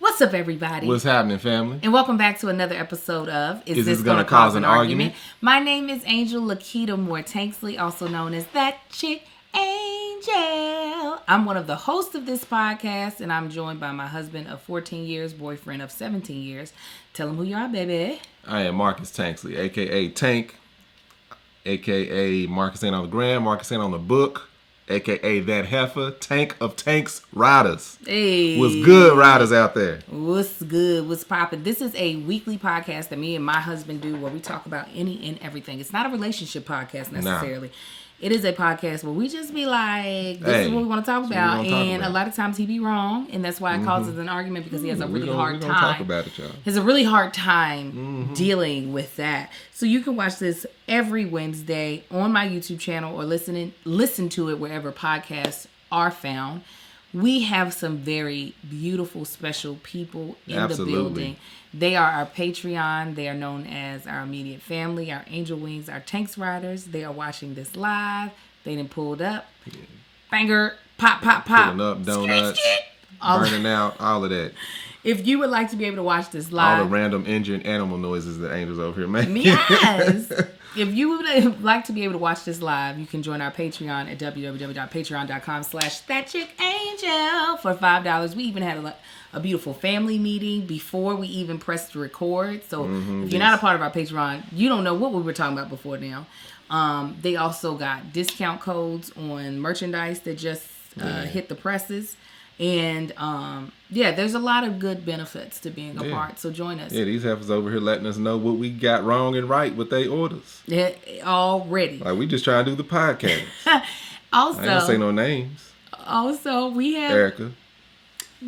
What's up, everybody? What's happening, family? And welcome back to another episode of Is This Gonna Cause an Argument? My name is Angel Lakita Moore Tanksley, also known as That Chick Angel. I'm one of the hosts of this podcast, and I'm joined by my husband of 14 years, boyfriend of 17 years. Tell him who you are, baby. I am Marcus Tanksley, a.k.a. Tank, a.k.a. Marcus ain't on the gram, Marcus ain't on the book, a.k.a. That Heifer, Tank of Tanks Riders. Hey. What's good, riders out there? What's good? What's poppin'? This is a weekly podcast that me and my husband do where we talk about any and everything. It's not a relationship podcast necessarily. Nah. It is a podcast where we just be like, this is what we want to talk about. And a lot of times he be wrong. And that's why it causes an argument because he has a really hard time. Talk about it, y'all. He has a really hard time dealing with that. So you can watch this every Wednesday on my YouTube channel or listen to it wherever podcasts are found. We have some very beautiful, special people in the building. They are our Patreon. They are known as our immediate family, our Angel Wings, our Tanks Riders. They are watching this live. They done pulled up. Yeah. Banger, pop, pop, pop. Pulling up, donuts, burning out, all of that. If you would like to be able to watch this live. All the random injured animal noises that Angel's over here making. Yes. If you would like to be able to watch this live, you can join our Patreon at www.patreon.com/thatchickangel for $5. We even had a beautiful family meeting before we even pressed record. So if you're not a part of our Patreon, you don't know what we were talking about before now. They also got discount codes on merchandise that just hit the presses. And there's a lot of good benefits to being a part. So join us. Yeah, these heifers over here letting us know what we got wrong and right with their orders. Yeah, already. Like we just trying to do the podcast. Also, I ain't gonna say no names. Also, we have Erica.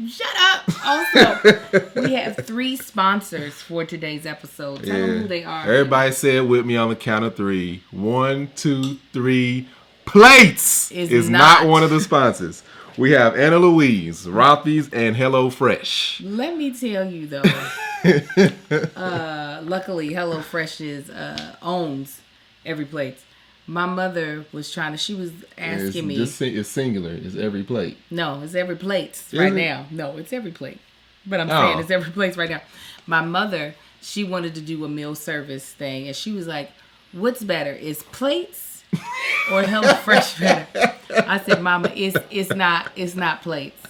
Shut up. Also, we have 3 sponsors for today's episode. Tell them who they are. Everybody say it with me on the count of 3. 1, 2, 3. Plates is not one of the sponsors. We have Anna Louise, Rothy's, and Hello Fresh. Let me tell you though. Luckily, Hello Fresh owns Every Plate. My mother was she was asking me. It's singular. It's Every Plate. No, it's Every Plate now. No, it's Every Plate. But I'm saying it's Every Plate right now. My mother, she wanted to do a meal service thing, and she was like, "What's better? Is plates or Hello Fresh better?" I said, "Mama, it's not plates.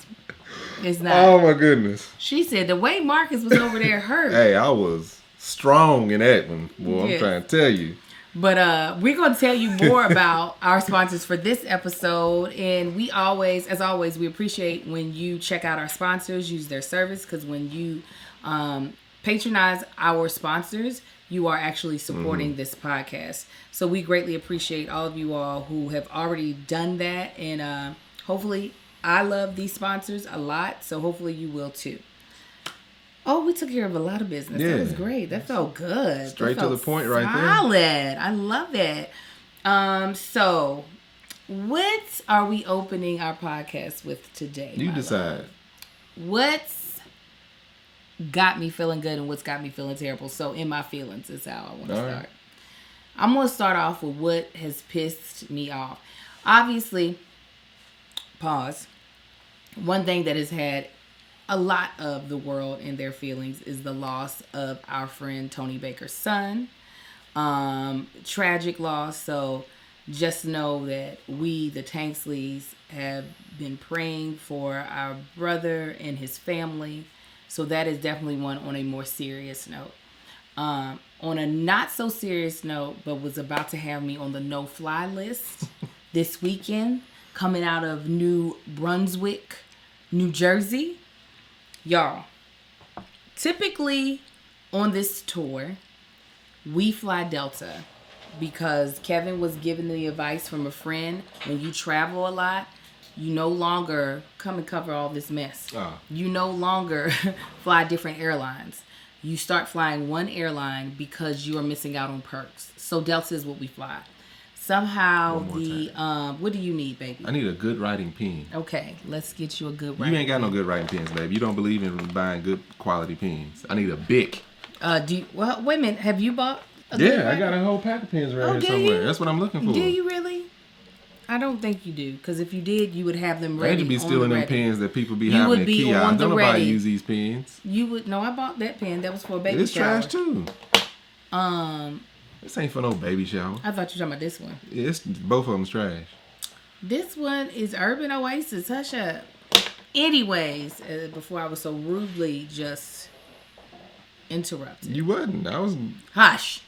It's not." Oh my goodness. She said the way Marcus was over there hurt. Hey, I was strong in that one. Boy, I'm trying to tell you. But we're going to tell you more about our sponsors for this episode. And we always, as always, we appreciate when you check out our sponsors, use their service. Because when you patronize our sponsors, you are actually supporting this podcast. So we greatly appreciate all of you all who have already done that. And hopefully, I love these sponsors a lot. So hopefully you will too. Oh, we took care of a lot of business. Yeah. That was great. That felt good. Straight to the point right there. Solid. I love it. So, what are we opening our podcast with today? You decide. Love? What's got me feeling good and what's got me feeling terrible? So, in my feelings is how I want to start. Right. I'm going to start off with what has pissed me off. Obviously, pause. One thing that has had a lot of the world in their feelings is the loss of our friend Tony Baker's son. Tragic loss. So just know that we, the Tanksleys, have been praying for our brother and his family. So that is definitely one on a more serious note. On a not so serious note, but was about to have me on the no-fly list this weekend, coming out of New Brunswick, New Jersey. Y'all, typically on this tour, we fly Delta because Kevin was given the advice from a friend, when you travel a lot, you no longer come and cover all this mess. You no longer fly different airlines. You start flying one airline because you are missing out on perks. So Delta is what we fly. Somehow what do you need, baby? I need a good writing pen. Okay, let's get you a good writing pen. You ain't got no good writing pens, baby. You don't believe in buying good quality pens. I need a Bic. Wait a minute. Have you bought I got a whole pack of pens right here somewhere. That's what I'm looking for. Do you really? I don't think you do, because if you did, you would have them ready. They'd be stealing them pens that people be you having would at be kiosks. on the Don't nobody ready. use these pens. You would. No, I bought that pen. That was for a baby it's shower. It's trash too. This ain't for no baby shower. I thought you were talking about this one. Yeah, both of them's trash. This one is Urban Oasis. Hush up. Anyways, before I was so rudely just interrupted. You wasn't. I was. Hush.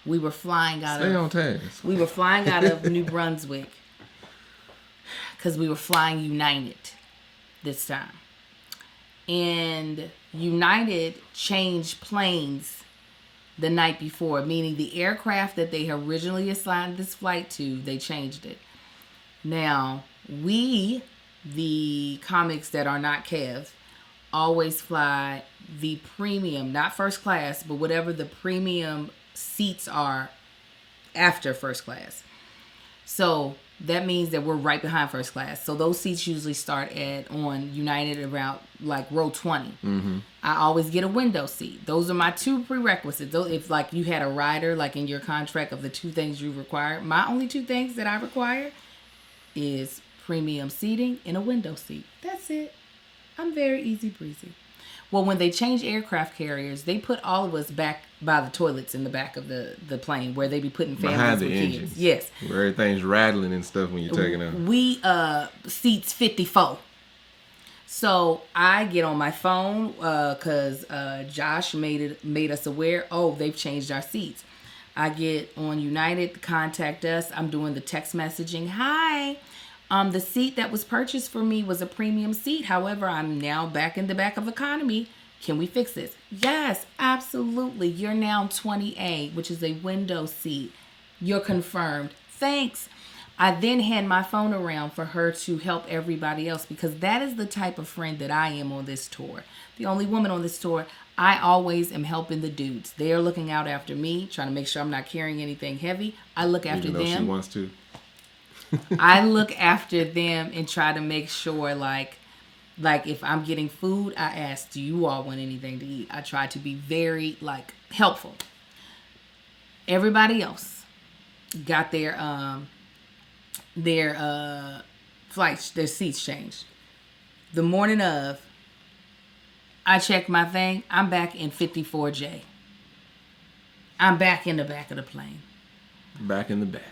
We were flying out Stay on task. We were flying out of New Brunswick because we were flying United this time. And United changed planes the night before, meaning the aircraft that they originally assigned this flight to, they changed it. Now, we, the comics that are not Kev, always fly the premium, not first class, but whatever the premium seats are after first class. So that means that we're right behind first class. So those seats usually start on United around like row 20. Mm-hmm. I always get a window seat. Those are my two prerequisites. Those, if like you had a rider like in your contract of the two things you require, my only two things that I require is premium seating and a window seat. That's it. I'm very easy breezy. Well, when they change aircraft carriers, they put all of us back by the toilets in the back of the plane where they be putting families behind the with engines. kids. Yes. Where everything's rattling and stuff when you're taking out. We seats 54. So I get on my phone because Josh made us aware. Oh, they've changed our seats. I get on United, contact us. I'm doing the text messaging. Hi. The seat that was purchased for me was a premium seat. However, I'm now back in the back of economy. Can we fix this? Yes, absolutely. You're now 20A, which is a window seat. You're confirmed. Thanks. I then hand my phone around for her to help everybody else because that is the type of friend that I am on this tour. The only woman on this tour, I always am helping the dudes. They are looking out after me, trying to make sure I'm not carrying anything heavy. I look after them. Even though she wants to. I look after them and try to make sure, like if I'm getting food, I ask, do you all want anything to eat? I try to be very, helpful. Everybody else got their flights, their seats changed. The morning of, I check my thing. I'm back in 54J. I'm back in the back of the plane. Back in the back.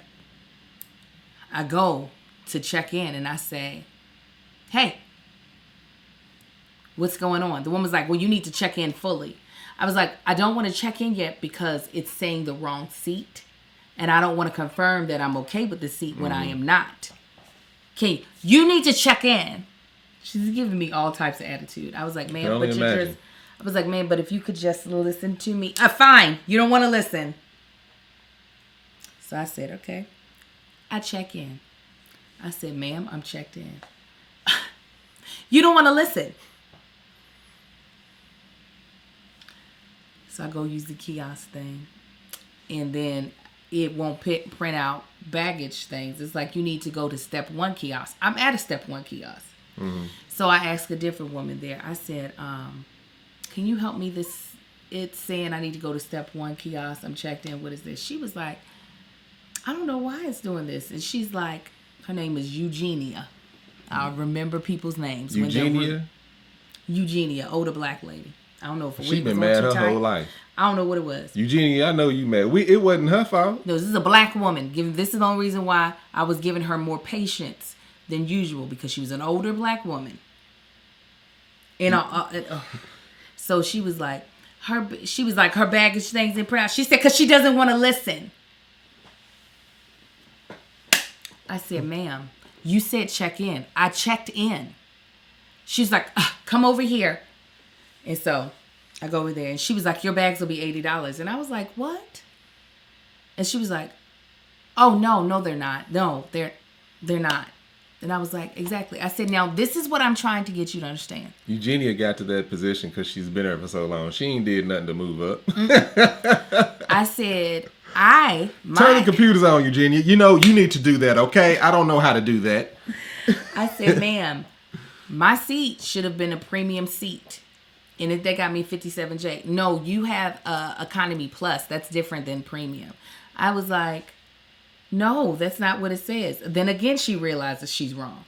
I go to check in and I say, hey, what's going on? The woman's like, well, you need to check in fully. I was like, I don't want to check in yet because it's saying the wrong seat. And I don't want to confirm that I'm okay with the seat when I am not. Okay, you need to check in. She's giving me all types of attitude. I was like, man, but if you could just listen to me. Fine, you don't want to listen. So I said, okay. I check in. I said, ma'am, I'm checked in. You don't want to listen. So I go use the kiosk thing. And then it won't print out baggage things. It's like you need to go to step 1 kiosk. I'm at a step 1 kiosk. Mm-hmm. So I asked a different woman there. I said, can you help me? It's saying I need to go to step 1 kiosk. I'm checked in. What is this? She was like, I don't know why it's doing this. And she's like, her name is Eugenia. I'll remember people's names. Eugenia? Eugenia, older black lady. I don't know if she been mad her whole life. I don't know what it was. Eugenia, I know you mad. It wasn't her fault. No, this is a black woman. This is the only reason why I was giving her more patience than usual because she was an older black woman. And so she was like, her baggage things in print out. She said, because she doesn't want to listen. I said, ma'am, you said check in. I checked in. She's like, come over here. And so I go over there and she was like, your bags will be $80. And I was like, what? And she was like, oh, no, they're not. No, they're not. And I was like, exactly. I said, now this is what I'm trying to get you to understand. Eugenia got to that position because she's been there for so long. She ain't did nothing to move up. I said, turn the computers on, Eugenia. You know, you need to do that, okay? I don't know how to do that. I said, ma'am, my seat should have been a premium seat. And if they got me 57J. No, you have economy plus. That's different than premium. I was like, No, that's not what it says. Then again, she realizes she's wrong.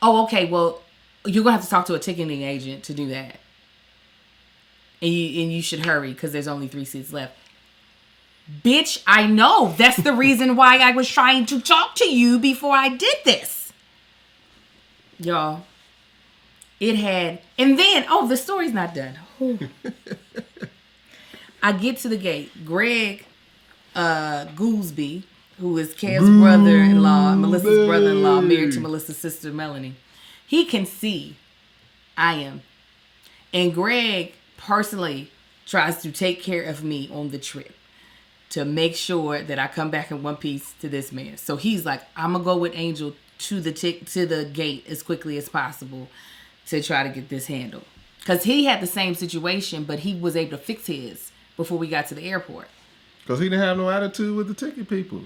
Oh, okay. Well, you're going to have to talk to a ticketing agent to do that. And you should hurry because there's only 3 seats left. Bitch, I know. That's the reason why I was trying to talk to you before I did this. Y'all. It had... And then... Oh, the story's not done. I get to the gate. Greg Goolsby, who is Kev's brother-in-law, Melissa's brother-in-law, married to Melissa's sister, Melanie. He can see I am. And Greg personally tries to take care of me on the trip to make sure that I come back in one piece to this man. So he's like, I'm going to go with Angel to the gate as quickly as possible to try to get this handled. Because he had the same situation, but he was able to fix his before we got to the airport. Because he didn't have no attitude with the ticket people.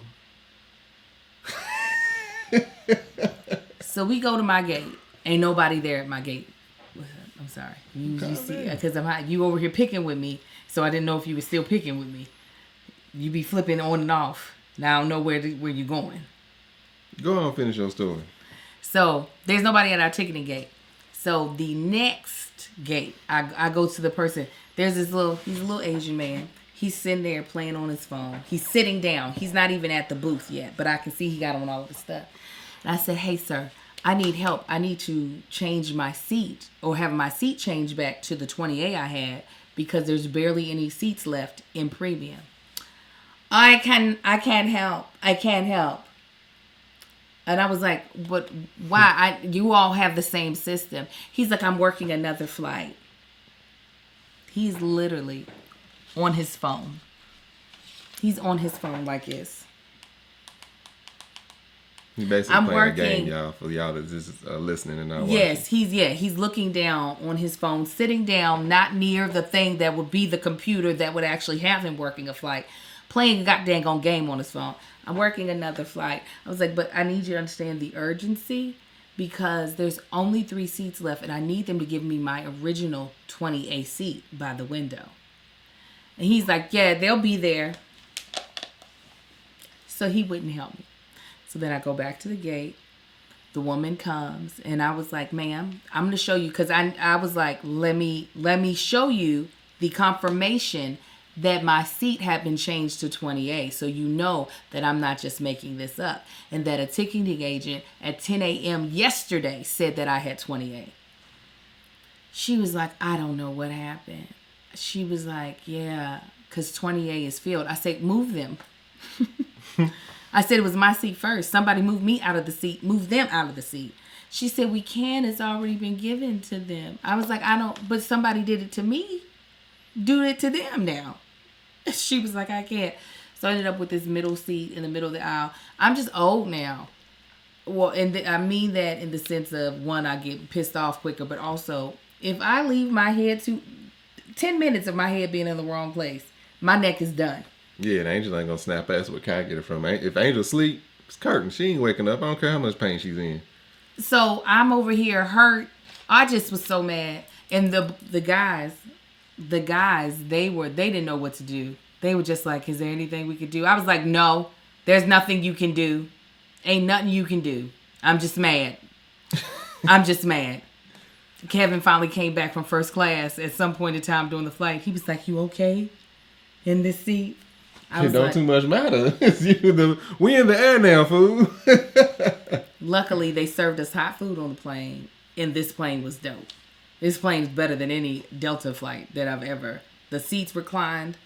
So we go to my gate. Ain't nobody there at my gate. I'm sorry. You see, because you over here picking with me, so I didn't know if you were still picking with me. You be flipping on and off. Now I don't know where you're going. Go on, finish your story. So there's nobody at our ticketing gate. So the next gate, I go to the person. There's he's a little Asian man. He's sitting there playing on his phone. He's sitting down. He's not even at the booth yet, but I can see he got on all of the stuff. And I said, hey, sir, I need help. I need to change my seat or have my seat changed back to the 20A I had because there's barely any seats left in premium. I can't help. I can't help. And I was like, but why? You all have the same system. He's like, I'm working another flight. He's literally on his phone. He's on his phone like this. He's basically playing a game, y'all, for y'all that's just listening and not watching. Yes, he's looking down on his phone, sitting down, not near the thing that would be the computer that would actually have him working a flight, playing a goddamn game on his phone. I'm working another flight. I was like, but I need you to understand the urgency because there's only 3 seats left and I need them to give me my original 20A seat by the window. And he's like, yeah, they'll be there. So he wouldn't help me. So then I go back to the gate. The woman comes and I was like, ma'am, I'm going to show you. Because I was like, let me show you the confirmation that my seat had been changed to 20A. So you know that I'm not just making this up. And that a ticketing agent at 10 a.m. yesterday said that I had 20A. She was like, I don't know what happened. She was like, yeah, because 20A is filled. I said, move them. I said it was my seat first. Somebody moved me out of the seat. Move them out of the seat. She said, we can. It's already been given to them. I was like, I don't. But somebody did it to me. Do it to them now. She was like, I can't. So I ended up with this middle seat in the middle of the aisle. I'm just old now. Well, and I mean that in the sense of, one, I get pissed off quicker. But also, if I leave my head to 10 minutes of my head being in the wrong place, my neck is done. Yeah, and Angel ain't gonna snap ass where Kai get it from. If Angel sleep, it's curtain. She ain't waking up. I don't care how much pain she's in. So I'm over here hurt. I just was so mad. And the guys, they didn't know what to do. They were just like, is there anything we could do? I was like, no, there's nothing you can do. Ain't nothing you can do. I'm just mad. I'm just mad. Kevin finally came back from first class at some point in time during the flight. He was like, you okay in this seat? It don't like, too much matter. We in the air now, fool. Luckily, they served us hot food on the plane, and this plane was dope. This plane's better than any Delta flight that I've ever. The seats reclined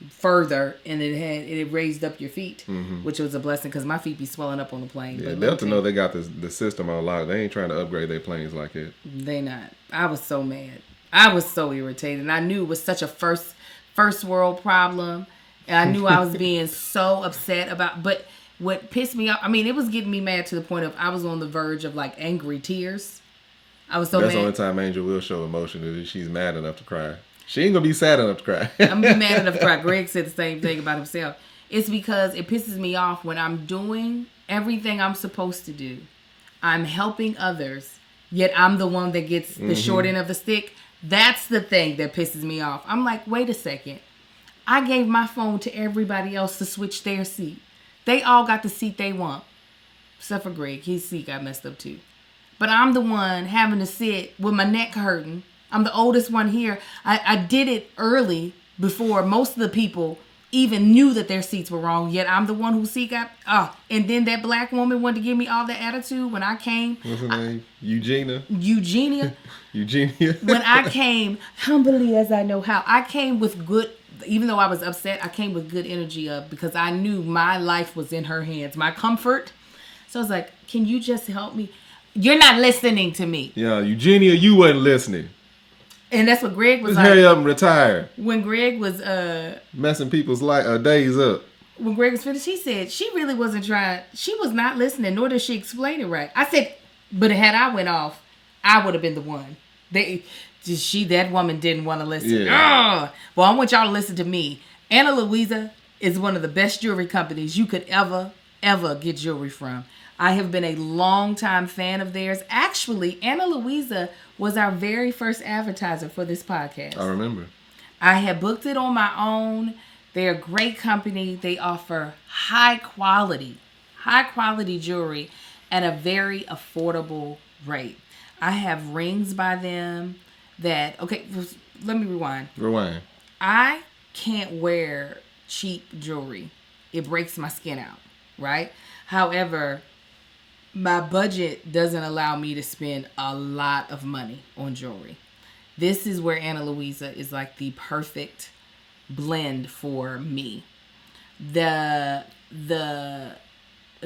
further, and it raised up your feet, which was a blessing because my feet be swelling up on the plane. Yeah, Delta know they got the system on lock. They ain't trying to upgrade their planes like it. They not. I was so mad. I was so irritated. And I knew it was such a first world problem. And I knew I was being so upset about, but what pissed me off, I mean, it was getting me mad to the point of I was on the verge of like angry tears. I was so mad. That's the only time Angel will show emotion is if she's mad enough to cry. She ain't gonna be sad enough to cry. I'm gonna be mad enough to cry. Greg said the same thing about himself. It's because it pisses me off when I'm doing everything I'm supposed to do. I'm helping others, yet I'm the one that gets the short end of the stick. That's the thing that pisses me off. I'm like, wait a second. I gave my phone to everybody else to switch their seat. They all got the seat they want. Except for Greg. His seat got messed up too. But I'm the one having to sit with my neck hurting. I'm the oldest one here. I did it early before most of the people even knew that their seats were wrong. Yet I'm the one whose seat got... and then that black woman wanted to give me all the attitude when I came. What's her name? Eugenia. Eugenia. When I came, humbly as I know how, I came with good... Even though I was upset, I came with good energy because I knew my life was in her hands. My comfort. So I was like, can you just help me? You're not listening to me. Yeah, Eugenia, you wasn't listening. And that's what Greg was Just like. Hurry up and retire. When Greg was messing people's days up. When Greg was finished, he said she really wasn't trying. She was not listening, nor did she explain it right. I said, but had I went off, I would have been the one. That woman didn't want to listen. Yeah. Well, I want y'all to listen to me. Ana Luisa is one of the best jewelry companies you could ever get jewelry from. I have been a long-time fan of theirs. Actually, Ana Luisa was our very first advertiser for this podcast. I remember. I had booked it on my own. They're a great company. They offer high quality jewelry at a very affordable rate. I have rings by them that... Okay, let me rewind. I can't wear cheap jewelry. It breaks my skin out, right? However... my budget doesn't allow me to spend a lot of money on jewelry. This is where Ana Luisa is like the perfect blend for me. The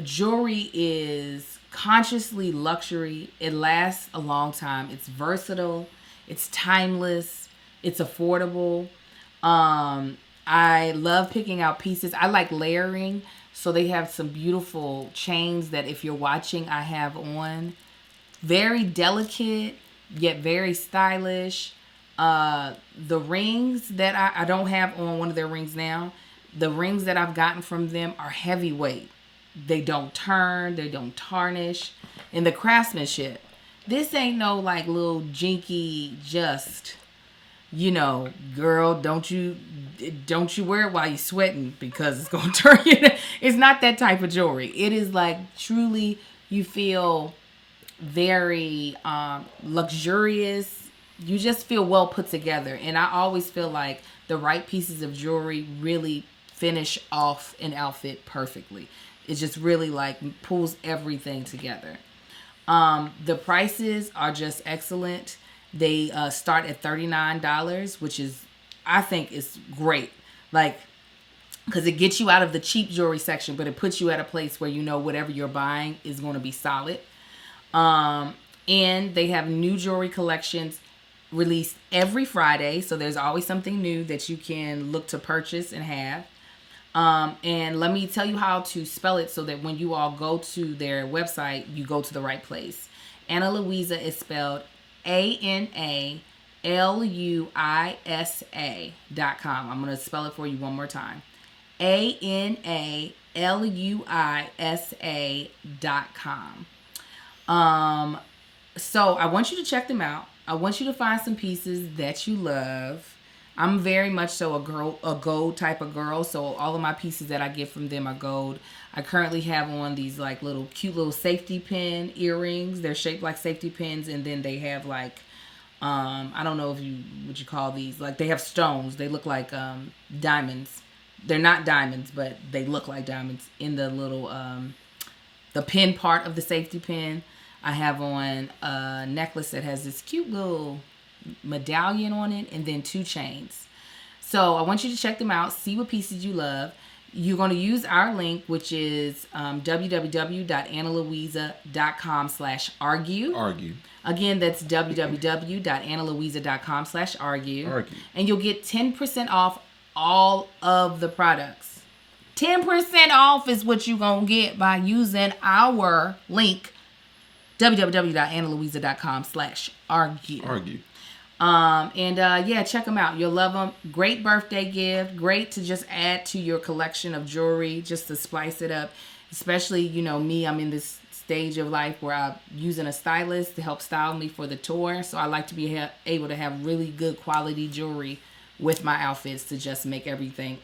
jewelry is consciously luxury. It lasts a long time. It's versatile. It's timeless. It's affordable. I love picking out pieces. I like layering. So they have some beautiful chains that if you're watching, I have on. Very delicate, yet very stylish. The rings that I don't have on one of their rings now. The rings that I've gotten from them are heavyweight. They don't turn. They don't tarnish. And the craftsmanship. This ain't no like little jinky just... girl, don't you wear it while you're sweating because it's going to turn you. It's not that type of jewelry. It is like truly you feel very luxurious. You just feel well put together. And I always feel like the right pieces of jewelry really finish off an outfit perfectly. It just really like pulls everything together. The prices are just excellent. They start at $39, which is, I think, is great. Like, because it gets you out of the cheap jewelry section, but it puts you at a place where whatever you're buying is going to be solid. And they have new jewelry collections released every Friday, so there's always something new that you can look to purchase and have. And let me tell you how to spell it so that when you all go to their website, you go to the right place. Ana Luisa is spelled ANALUISA.com. I'm going to spell it for you one more time. ANALUISA.com. So I want you to check them out. I want you to find some pieces that you love. I'm very much so a gold type of girl. So all of my pieces that I get from them are gold. I currently have on these like cute little safety pin earrings. They're shaped like safety pins. And then they have like, I don't know what you call these. Like they have stones. They look like diamonds. They're not diamonds, but they look like diamonds in the little, the pin part of the safety pin. I have on a necklace that has this cute little medallion on it and then 2 chains. So I want you to check them out, see what pieces you love. You're going to use our link, which is www.analuisa.com/argue. Again, that's www.analuisa.com/argue. And you'll get 10% off all of the products. 10% off is what you're going to get by using our link, www.analuisa.com/argue. Check them out. You'll love them. Great birthday gift. Great to just add to your collection of jewelry, just to spice it up. Especially, me, I'm in this stage of life where I'm using a stylist to help style me for the tour. So I like to be able to have really good quality jewelry with my outfits to just make everything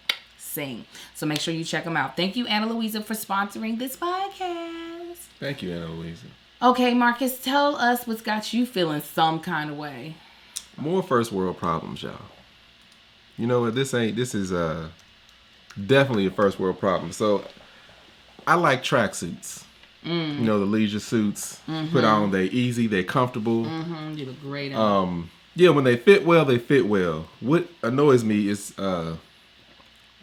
sing. So make sure you check them out. Thank you, Anna Louisa, for sponsoring this podcast. Thank you, Anna Louisa. Okay, Marcus, tell us what's got you feeling some kind of way. More first world problems, y'all. You know what? This is definitely a first world problem. So I like tracksuits. You know, the leisure suits. Put on, they easy, they comfortable. You look great. Yeah, when they fit well, they fit well. What annoys me is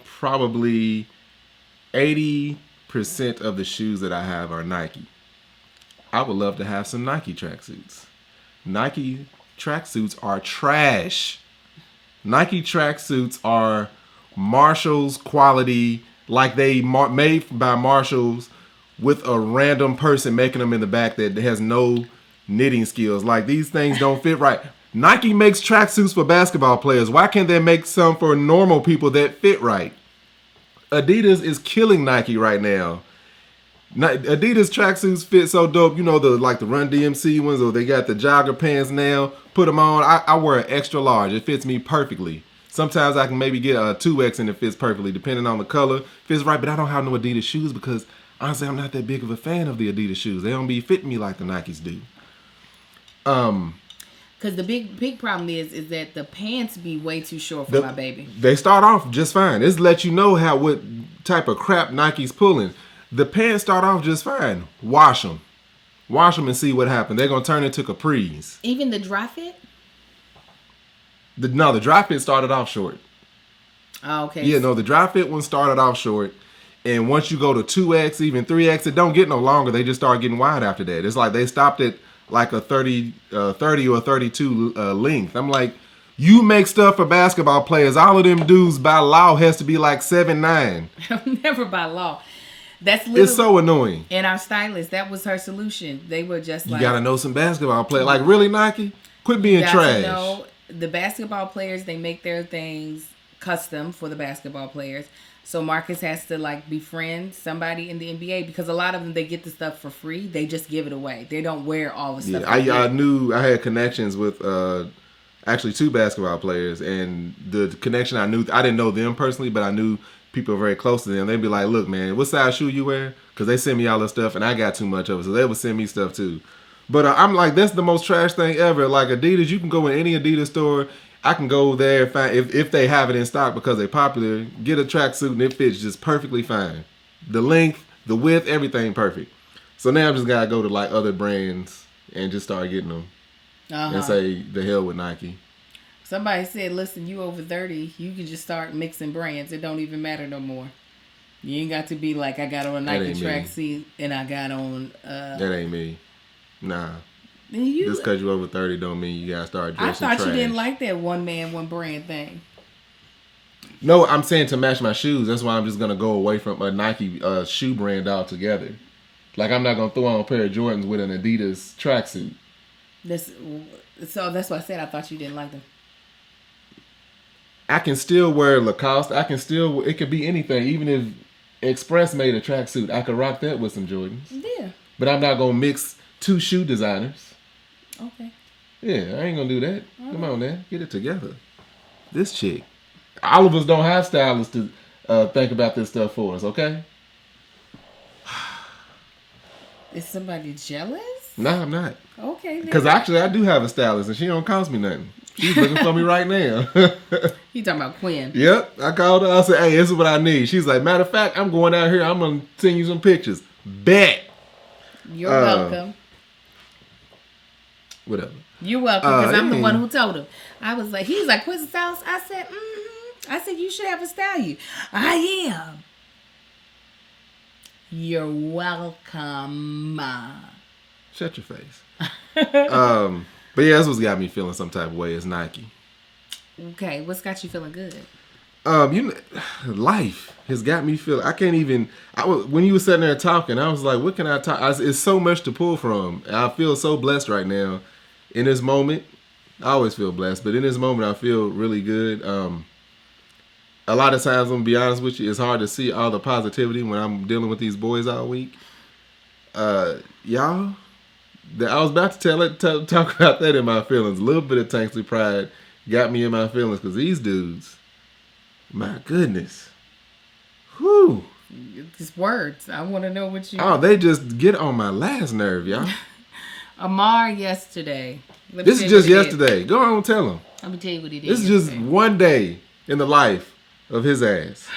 probably 80% of the shoes that I have are Nike. I would love to have some Nike tracksuits. Nike tracksuits are trash. Nike tracksuits are Marshall's quality, like they made by Marshalls with a random person making them in the back that has no knitting skills. Like, these things don't fit right. Nike makes tracksuits for basketball players. Why can't they make some for normal people that fit right? Adidas is killing Nike right now. Adidas tracksuits fit so dope. You know, the Run DMC ones, or they got the jogger pants now. Put them on. I wear an extra large. It fits me perfectly. Sometimes I can maybe get a 2X and it fits perfectly, depending on the color. Fits right, but I don't have no Adidas shoes because, honestly, I'm not that big of a fan of the Adidas shoes. They don't be fitting me like the Nikes do. Because the big problem is that the pants be way too short for my baby. They start off just fine. This lets you know what type of crap Nike's pulling. The pants start off just fine. Wash them and see what happens. They're going to turn into capris. Even the dry fit? The dry fit started off short. Oh, okay. Yeah, no, the dry fit one started off short. And once you go to 2X, even 3X, it don't get no longer. They just start getting wide after that. It's like they stopped at like a 30 or 32 length. I'm like, you make stuff for basketball players. All of them dudes by law has to be like 7'9". Never by law. That's literally, it's so annoying. And our stylist, that was her solution. They were just like, you gotta know some basketball players. Like, really, Nike? Quit being trash. Know the basketball players, they make their things custom for the basketball players. So Marcus has to befriend somebody in the NBA, because a lot of them, they get the stuff for free. They just give it away. They don't wear all the stuff. I knew I had connections with actually 2 basketball players, and the connection I didn't know them personally, but I knew people very close to them. They'd be like, look, man, what size shoe you wear? Because they send me all this stuff and I got too much of it, so they would send me stuff too. But I'm like, that's the most trash thing ever. Like, Adidas, you can go in any Adidas store. I can go there and find, if they have it in stock because they're popular, get a tracksuit and it fits just perfectly fine. The length, the width, everything perfect. So now I just got to go to other brands and just start getting them and say, the hell with Nike. Somebody said, listen, you over 30, you can just start mixing brands. It don't even matter no more. You ain't got to be like, I got on a Nike tracksuit and I got on... that ain't me. Nah. Just because you're over 30 don't mean you got to start dressing I thought trash. You didn't like that one man, one brand thing. No, I'm saying to match my shoes. That's why I'm just going to go away from a Nike shoe brand altogether. Like, I'm not going to throw on a pair of Jordans with an Adidas tracksuit. So that's why I said I thought you didn't like them. I can still wear Lacoste. It could be anything. Even if Express made a tracksuit, I could rock that with some Jordans. Yeah. But I'm not going to mix 2 shoe designers. Okay. Yeah, I ain't going to do that. Come on, man. Get it together. This chick. All of us don't have stylists to think about this stuff for us, okay? Is somebody jealous? No, I'm not. Okay. Because actually, I do have a stylist, and she don't cost me nothing. She's looking for me right now. You talking about Quinn? Yep. I called her. I said, hey, this is what I need. She's like, matter of fact, I'm going out here. I'm going to send you some pictures. Bet. You're welcome. Whatever. You're welcome, because I'm the one who told him. I was like, he's like, what's the stylist? I said, I said, you should have a stylist. I am. You're welcome. Shut your face. But yeah, that's what's got me feeling some type of way is Nike. Okay, what's got you feeling good? Life has got me feeling. I can't even. When you were sitting there talking, I was like, "What can I talk?" It's so much to pull from. I feel so blessed right now. In this moment, I always feel blessed, but in this moment, I feel really good. A lot of times, I'm gonna be honest with you, it's hard to see all the positivity when I'm dealing with these boys all week. Y'all. I was about to talk about that in my feelings. A little bit of Tanksley pride got me in my feelings because these dudes, my goodness, Whew. It's words. I want to know what you. Oh, they just get on my last nerve, y'all. Amar yesterday. This is just yesterday. Go on, tell him. Let me tell you what he did. This is just one day in the life of his ass.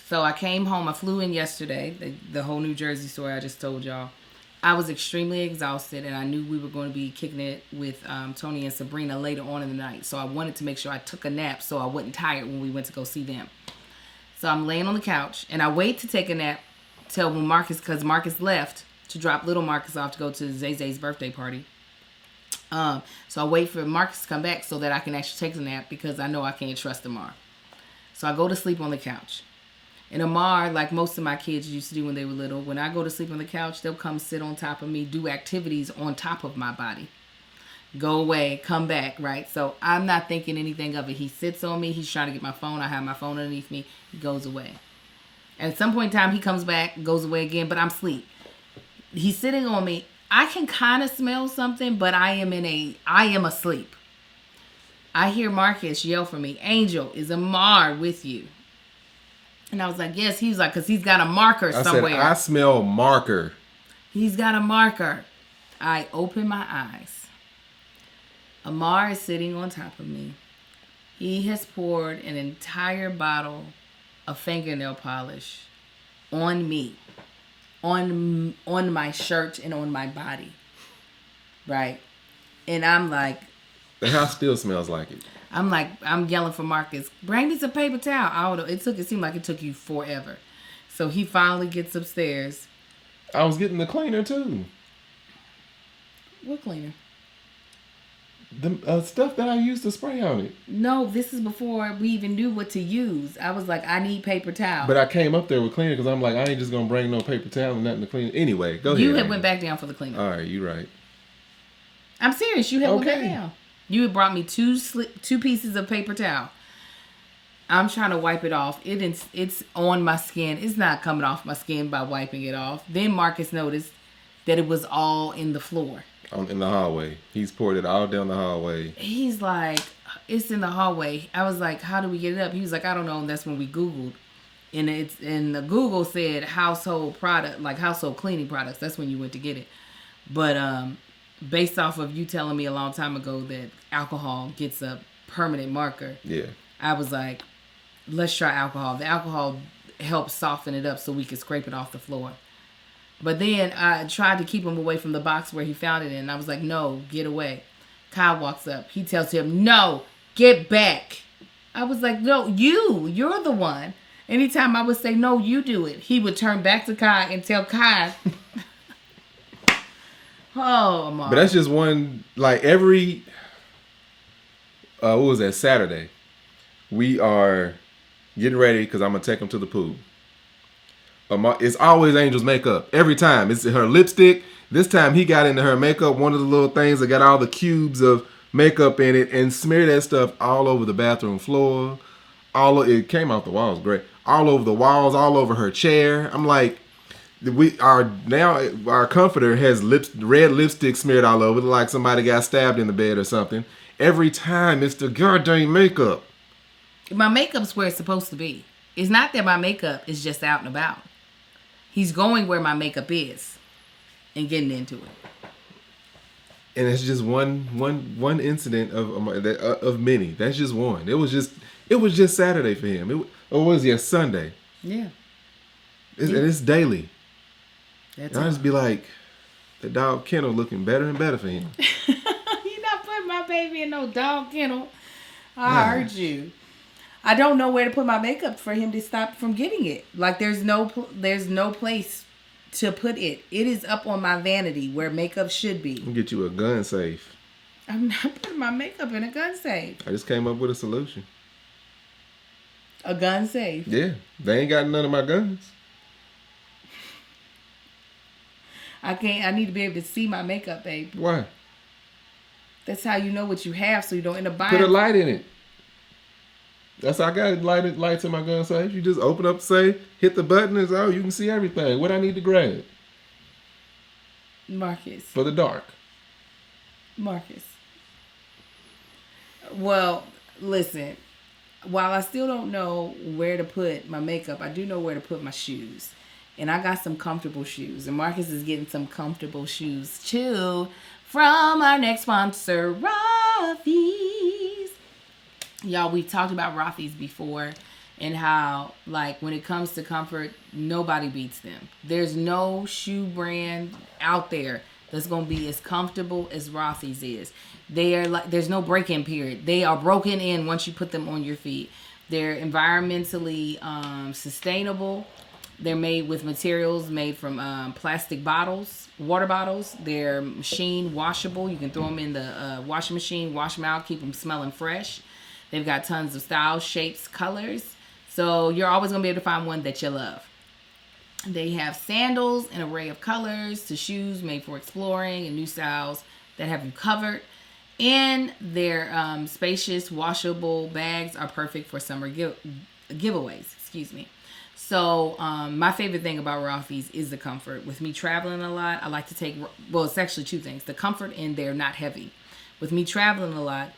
So I came home. I flew in yesterday. The whole New Jersey story I just told y'all. I was extremely exhausted, and I knew we were going to be kicking it with Tony and Sabrina later on in the night. So I wanted to make sure I took a nap so I wasn't tired when we went to go see them. So I'm laying on the couch, and I wait to take a nap till when because Marcus left to drop little Marcus off to go to Zay's birthday party. So I wait for Marcus to come back so that I can actually take the nap because I know I can't trust Amar. So I go to sleep on the couch. And Amar, like most of my kids used to do when they were little, when I go to sleep on the couch, they'll come sit on top of me, do activities on top of my body. Go away, come back, right? So I'm not thinking anything of it. He sits on me. He's trying to get my phone. I have my phone underneath me. He goes away. At some point in time, he comes back, goes away again, but I'm asleep. He's sitting on me. I can kind of smell something, but I am asleep. I hear Marcus yell for me, Angel, is Amar with you? And I was like, yes. He was like, because he's got a marker somewhere. I smell marker. He's got a marker. I open my eyes. Amar is sitting on top of me. He has poured an entire bottle of fingernail polish on me, on my shirt and on my body. Right? And I'm like... The house still smells like it. I'm yelling for Marcus, bring me some paper towel. I don't know. It seemed like it took you forever. So he finally gets upstairs. I was getting the cleaner too. What cleaner? The stuff that I used to spray on it. No, this is before we even knew what to use. I was like, I need paper towel. But I came up there with cleaner because I'm like, I ain't just going to bring no paper towel and nothing to clean. Anyway, go ahead. You had went back down for the cleaner. All right, you right. I'm serious. You had went back down. You had brought me two pieces of paper towel. I'm trying to wipe it off. It's on my skin. It's not coming off my skin by wiping it off. Then Marcus noticed that it was all in the floor. In the hallway. He's poured it all down the hallway. He's like, it's in the hallway. I was like, how do we get it up? He was like, I don't know. And that's when we Googled. And the Google said household cleaning products. That's when you went to get it. But based off of you telling me a long time ago that alcohol gets a permanent marker. Yeah. I was like, let's try alcohol. The alcohol helps soften it up so we could scrape it off the floor. But then I tried to keep him away from the box where he found it in. And I was like, no, get away. Kyle walks up. He tells him, no, get back. I was like, no, you're the one. Anytime I would say, no, you do it, he would turn back to Kai and tell Kai. Oh, Amar. But that's just one, like every, what was that, Saturday, we are getting ready because I'm going to take him to the pool. It's always Angel's makeup. Every time. It's her lipstick. This time he got into her makeup, one of the little things that got all the cubes of makeup in it, and smeared that stuff all over the bathroom floor. It came off the walls, great. All over the walls, all over her chair. I'm like, our comforter has red lipstick smeared all over it, like somebody got stabbed in the bed or something. Every time it's the goddamn makeup. My makeup's where it's supposed to be. It's not that my makeup is just out and about. He's going where my makeup is and getting into it. And it's just one incident of many. That's just one. It was just Saturday for him. Sunday. Yeah. And it's daily. That's and I just be like, the dog kennel looking better and better for him. You're not putting my baby in no dog kennel. I heard you. I don't know where to put my makeup for him to stop from getting it. Like there's no place to put it. It is up on my vanity where makeup should be. I'll get you a gun safe. I'm not putting my makeup in a gun safe. I just came up with a solution. A gun safe? Yeah. They ain't got none of my guns. I need to be able to see my makeup, babe. Why? That's how you know what you have so you don't end up buying. Put a light in it. That's how I got lights in my gun safe. You just open up the safe, hit the button, and you can see everything. What I need to grab? Marcus. For the dark. Marcus. Well, listen. while I still don't know where to put my makeup, I do know where to put my shoes. And I got some comfortable shoes. And Marcus is getting some comfortable shoes too from our next sponsor, Rothy's. Y'all, we talked about Rothy's before and how, like, when it comes to comfort, nobody beats them. There's no shoe brand out there that's going to be as comfortable as Rothy's is. They are like, there's no break-in period. They are broken in once you put them on your feet. They're environmentally sustainable. They're made with materials made from plastic bottles, water bottles. They're machine washable. You can throw them in the washing machine, wash them out, keep them smelling fresh. They've got tons of styles, shapes, colors. So you're always going to be able to find one that you love. They have sandals, an array of colors, to shoes made for exploring, and new styles that have you covered. And their spacious, washable bags are perfect for summer giveaways. Excuse me. So my favorite thing about Rothy's is the comfort. With me traveling a lot, I like to take, well, it's actually two things. The comfort, and they're not heavy. With me traveling a lot,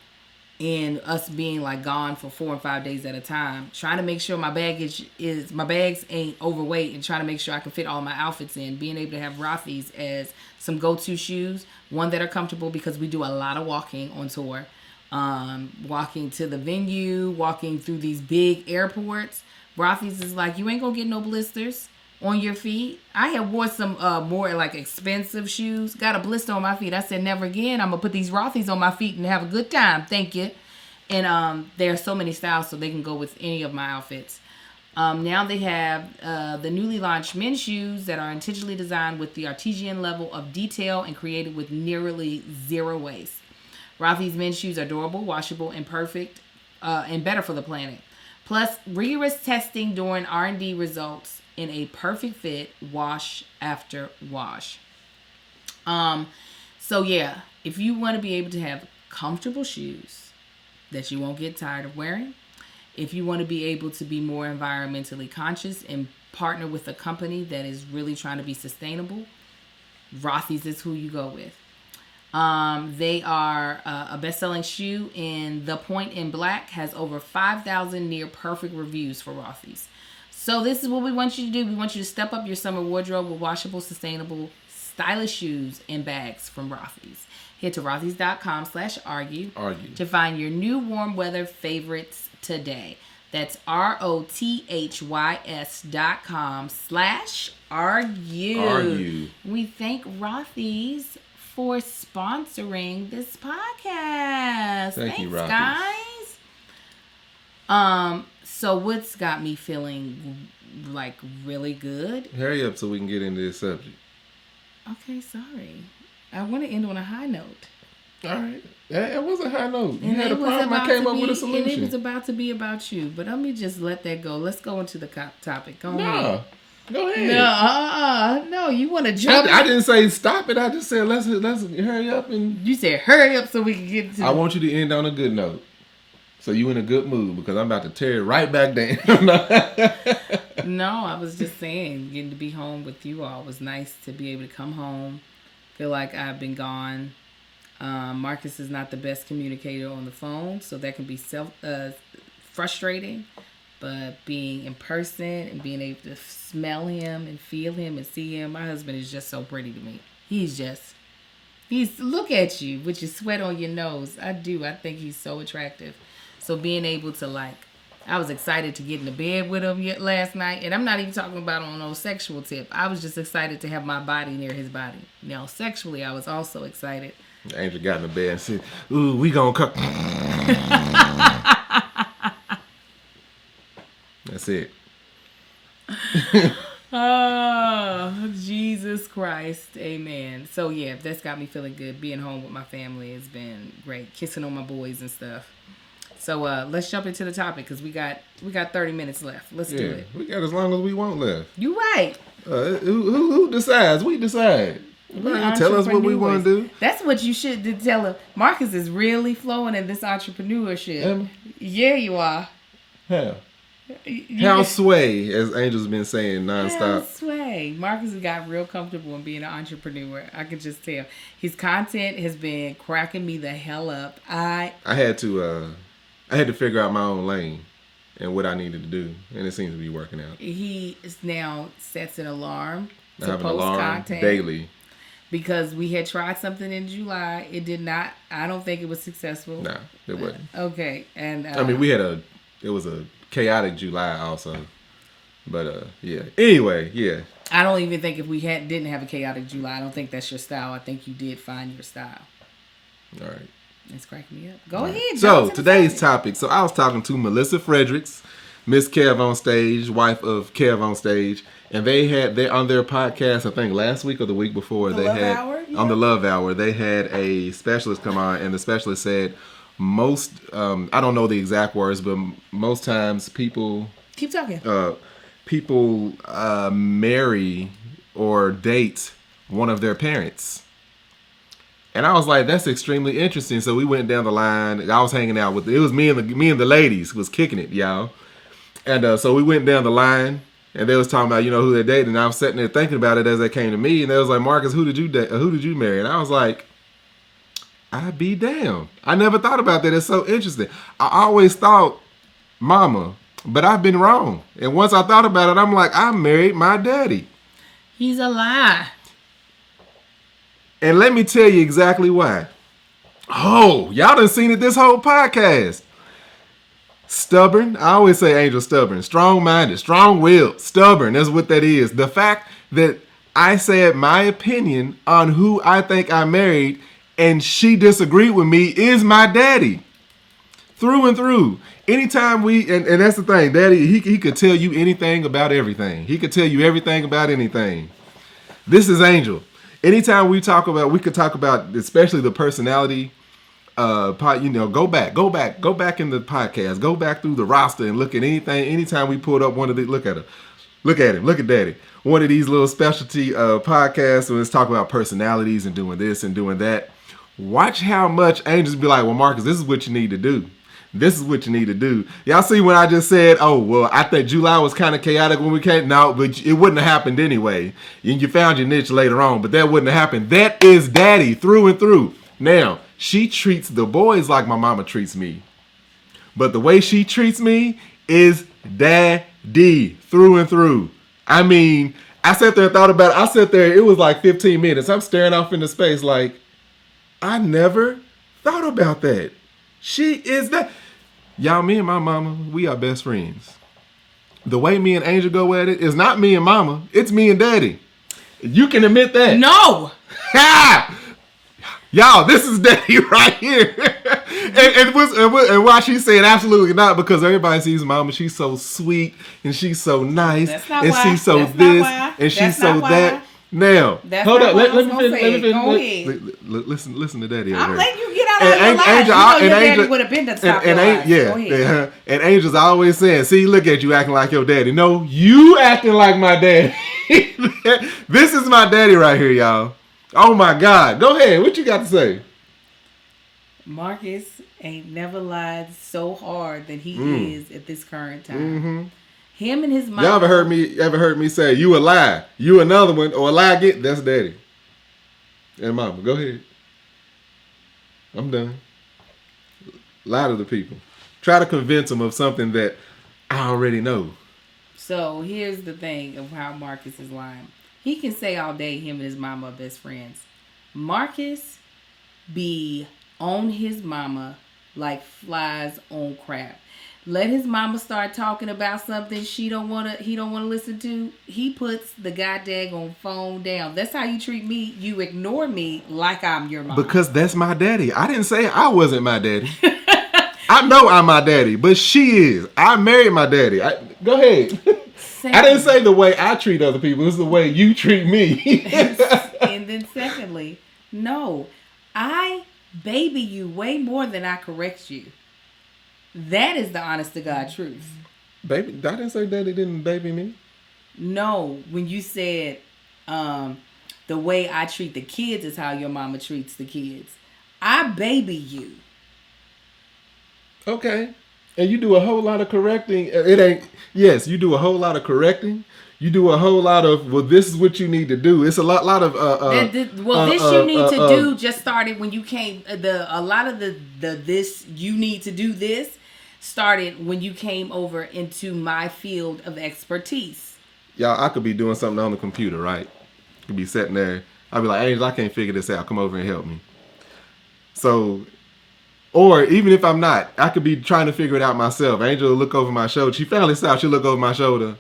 and us being like gone for 4 and 5 days at a time, trying to make sure my bags ain't overweight, and trying to make sure I can fit all my outfits in, being able to have Rothy's as some go-to shoes, one that are comfortable because we do a lot of walking on tour, walking to the venue, walking through these big airports. Rothy's is like, you ain't gonna get no blisters on your feet. I had wore some more like expensive shoes, got a blister on my feet. I said, never again. I'm gonna put these Rothy's on my feet and have a good time. Thank you. And there are so many styles, so they can go with any of my outfits. Now they have the newly launched men's shoes that are intentionally designed with the artisan level of detail and created with nearly zero waste. Rothy's men's shoes are durable, washable, and perfect, and better for the planet. Plus, rigorous testing during R&D results in a perfect fit wash after wash. So yeah, if you want to be able to have comfortable shoes that you won't get tired of wearing, if you want to be able to be more environmentally conscious and partner with a company that is really trying to be sustainable, Rothy's is who you go with. They are a best-selling shoe, and The Point in Black has over 5,000 near-perfect reviews for Rothy's. So this is what we want you to do. We want you to step up your summer wardrobe with washable, sustainable, stylish shoes and bags from Rothy's. Head to rothys.com/argue to find your new warm weather favorites today. That's ROTHYS.com/argue. We thank Rothy's for sponsoring this podcast. Thanks, you, guys. So what's got me feeling like really good? Hurry up so we can get into this subject. Okay, sorry. I want to end on a high note. All right. It was a high note. You had a problem. I came up with a solution. And it was about to be about you. But let me just let that go. Let's go into the topic. Go ahead. Go ahead. No, you want to jump? I didn't say stop it. I just said let's hurry up and. You said hurry up so we can get to. I want you to end on a good note, so you in a good mood, because I'm about to tear it right back down. No, I was just saying, getting to be home with you all was nice, to be able to come home, feel like I've been gone. Marcus is not the best communicator on the phone, so that can be frustrating. But being in person and being able to smell him and feel him and see him, my husband is just so pretty to me. He's look at you with your sweat on your nose. I think he's so attractive. So being able to I was excited to get into bed with him last night. And I'm not even talking about on no sexual tip. I was just excited to have my body near his body. Now, sexually, I was also excited. Angel got in the bed and said, "Ooh, we gonna cook." That's it. Oh, Jesus Christ. Amen. So, yeah, that's got me feeling good. Being home with my family has been great. Kissing on my boys and stuff. So, let's jump into the topic, because we got 30 minutes left. Let's do it. We got as long as we want left. You right. Who decides? We decide. Tell us what we want to do. That's what you should tell him. Marcus is really flowing in this entrepreneurship. Yeah, you are. How? How sway, as Angel's been saying nonstop. How sway. Marcus has got real comfortable in being an entrepreneur. I can just tell. His content has been cracking me the hell up. I had to figure out my own lane. and what I needed to do, and it seems to be working out. He now sets an alarm I to have an post alarm content daily. because we had tried something in July. It did not. I don't think it was successful. No, it wasn't. Okay, and I mean, it was a chaotic July also, but yeah. Anyway, yeah. I don't even think if we didn't have a chaotic July, I don't think that's your style. I think you did find your style. All right. It's cracking me up. Go ahead. So today's topic. So I was talking to Melissa Fredericks, Miss Kev on Stage, wife of Kev on Stage, and they on their podcast, I think last week or the week before, they had on the Love Hour, they had a specialist come on, and the specialist said most, I don't know the exact words, but most times people keep talking. People marry or date one of their parents. And I was like, that's extremely interesting. So we went down the line. I was hanging out with it was me and the ladies was kicking it, y'all. And so we went down the line, and they was talking about who they dated. And I was sitting there thinking about it as they came to me, and they was like, Marcus, who did you date? Who did you marry? And I was like, I'd be damned. I never thought about that. It's so interesting. I always thought mama, but I've been wrong. And once I thought about it, I'm like, I married my daddy. He's a lie. And let me tell you exactly why. Oh, y'all done seen it this whole podcast. Stubborn. I always say Angel stubborn. Strong-minded, strong-willed, stubborn. That's what that is. The fact that I said my opinion on who I think I married and she disagreed with me is my daddy. Through and through. Anytime and that's the thing, daddy, he could tell you anything about everything. He could tell you everything about anything. This is Angel. Anytime we could talk about, especially the personality, go back in the podcast, go back through the roster and look at anything. Anytime we pulled up one of the, look at him, look at daddy. One of these little specialty podcasts when it's talking about personalities and doing this and doing that. Watch how much Angels be like, well, Marcus, this is what you need to do. This is what you need to do. Y'all see when I just said, oh, well, I think July was kind of chaotic when we came. No, but it wouldn't have happened anyway. You found your niche later on, but that wouldn't have happened. That is daddy through and through. Now, she treats the boys like my mama treats me. But the way she treats me is daddy through and through. I mean, I sat there and thought about it. I sat there, it was like 15 minutes. I'm staring off into space like, I never thought about that. She is that. Y'all, me and my mama, we are best friends. The way me and Angel go at it is not me and mama. It's me and daddy. You can admit that. No. Ha! Y'all, this is daddy right here. and why she said absolutely not, because everybody sees mama. She's so sweet and she's so nice. That's not and why. she's so That's this That's and she's not so why. that. Now, That's hold up. Let me finish. Go ahead. Listen to daddy. I'm over letting there. you get out of your life. Your daddy would have been the top and of life. Yeah, Go ahead. And Angel's always saying, see, look at you acting like your daddy. No, you acting like my daddy. This is my daddy right here, y'all. Oh, my God. Go ahead. What you got to say? Marcus ain't never lied so hard than he is at this current time. Mm-hmm. Him and his mom. Y'all ever heard me say, you a lie, you another one, or a lie get? That's daddy. And mama, go ahead. I'm done. Lie to the people. Try to convince them of something that I already know. So here's the thing of how Marcus is lying. He can say all day him and his mama are best friends. Marcus be on his mama like flies on crap. Let his mama start talking about something he don't want to listen to. He puts the goddamn phone down. That's how you treat me. You ignore me like I'm your mom. Because that's my daddy. I didn't say I wasn't my daddy. I know I'm my daddy, but she is. I married my daddy. Go ahead. I didn't say the way I treat other people. It's the way you treat me. And then secondly, no, I baby you way more than I correct you. That is the honest to God truth. Baby, I didn't say daddy didn't baby me. No, when you said the way I treat the kids is how your mama treats the kids. I baby you. Okay. And you do a whole lot of correcting. Yes, you do a whole lot of correcting. You do a whole lot of, well, this is what you need to do. It's a lot of this you need to do just started when you came. A lot of the this you need to do this started when you came over into my field of expertise. Y'all, I could be doing something on the computer, right? Could be sitting there. I'd be like, Angel, I can't figure this out. Come over and help me. So, or even if I'm not, I could be trying to figure it out myself. Angel will look over my shoulder. She found this out. She'll look over my shoulder.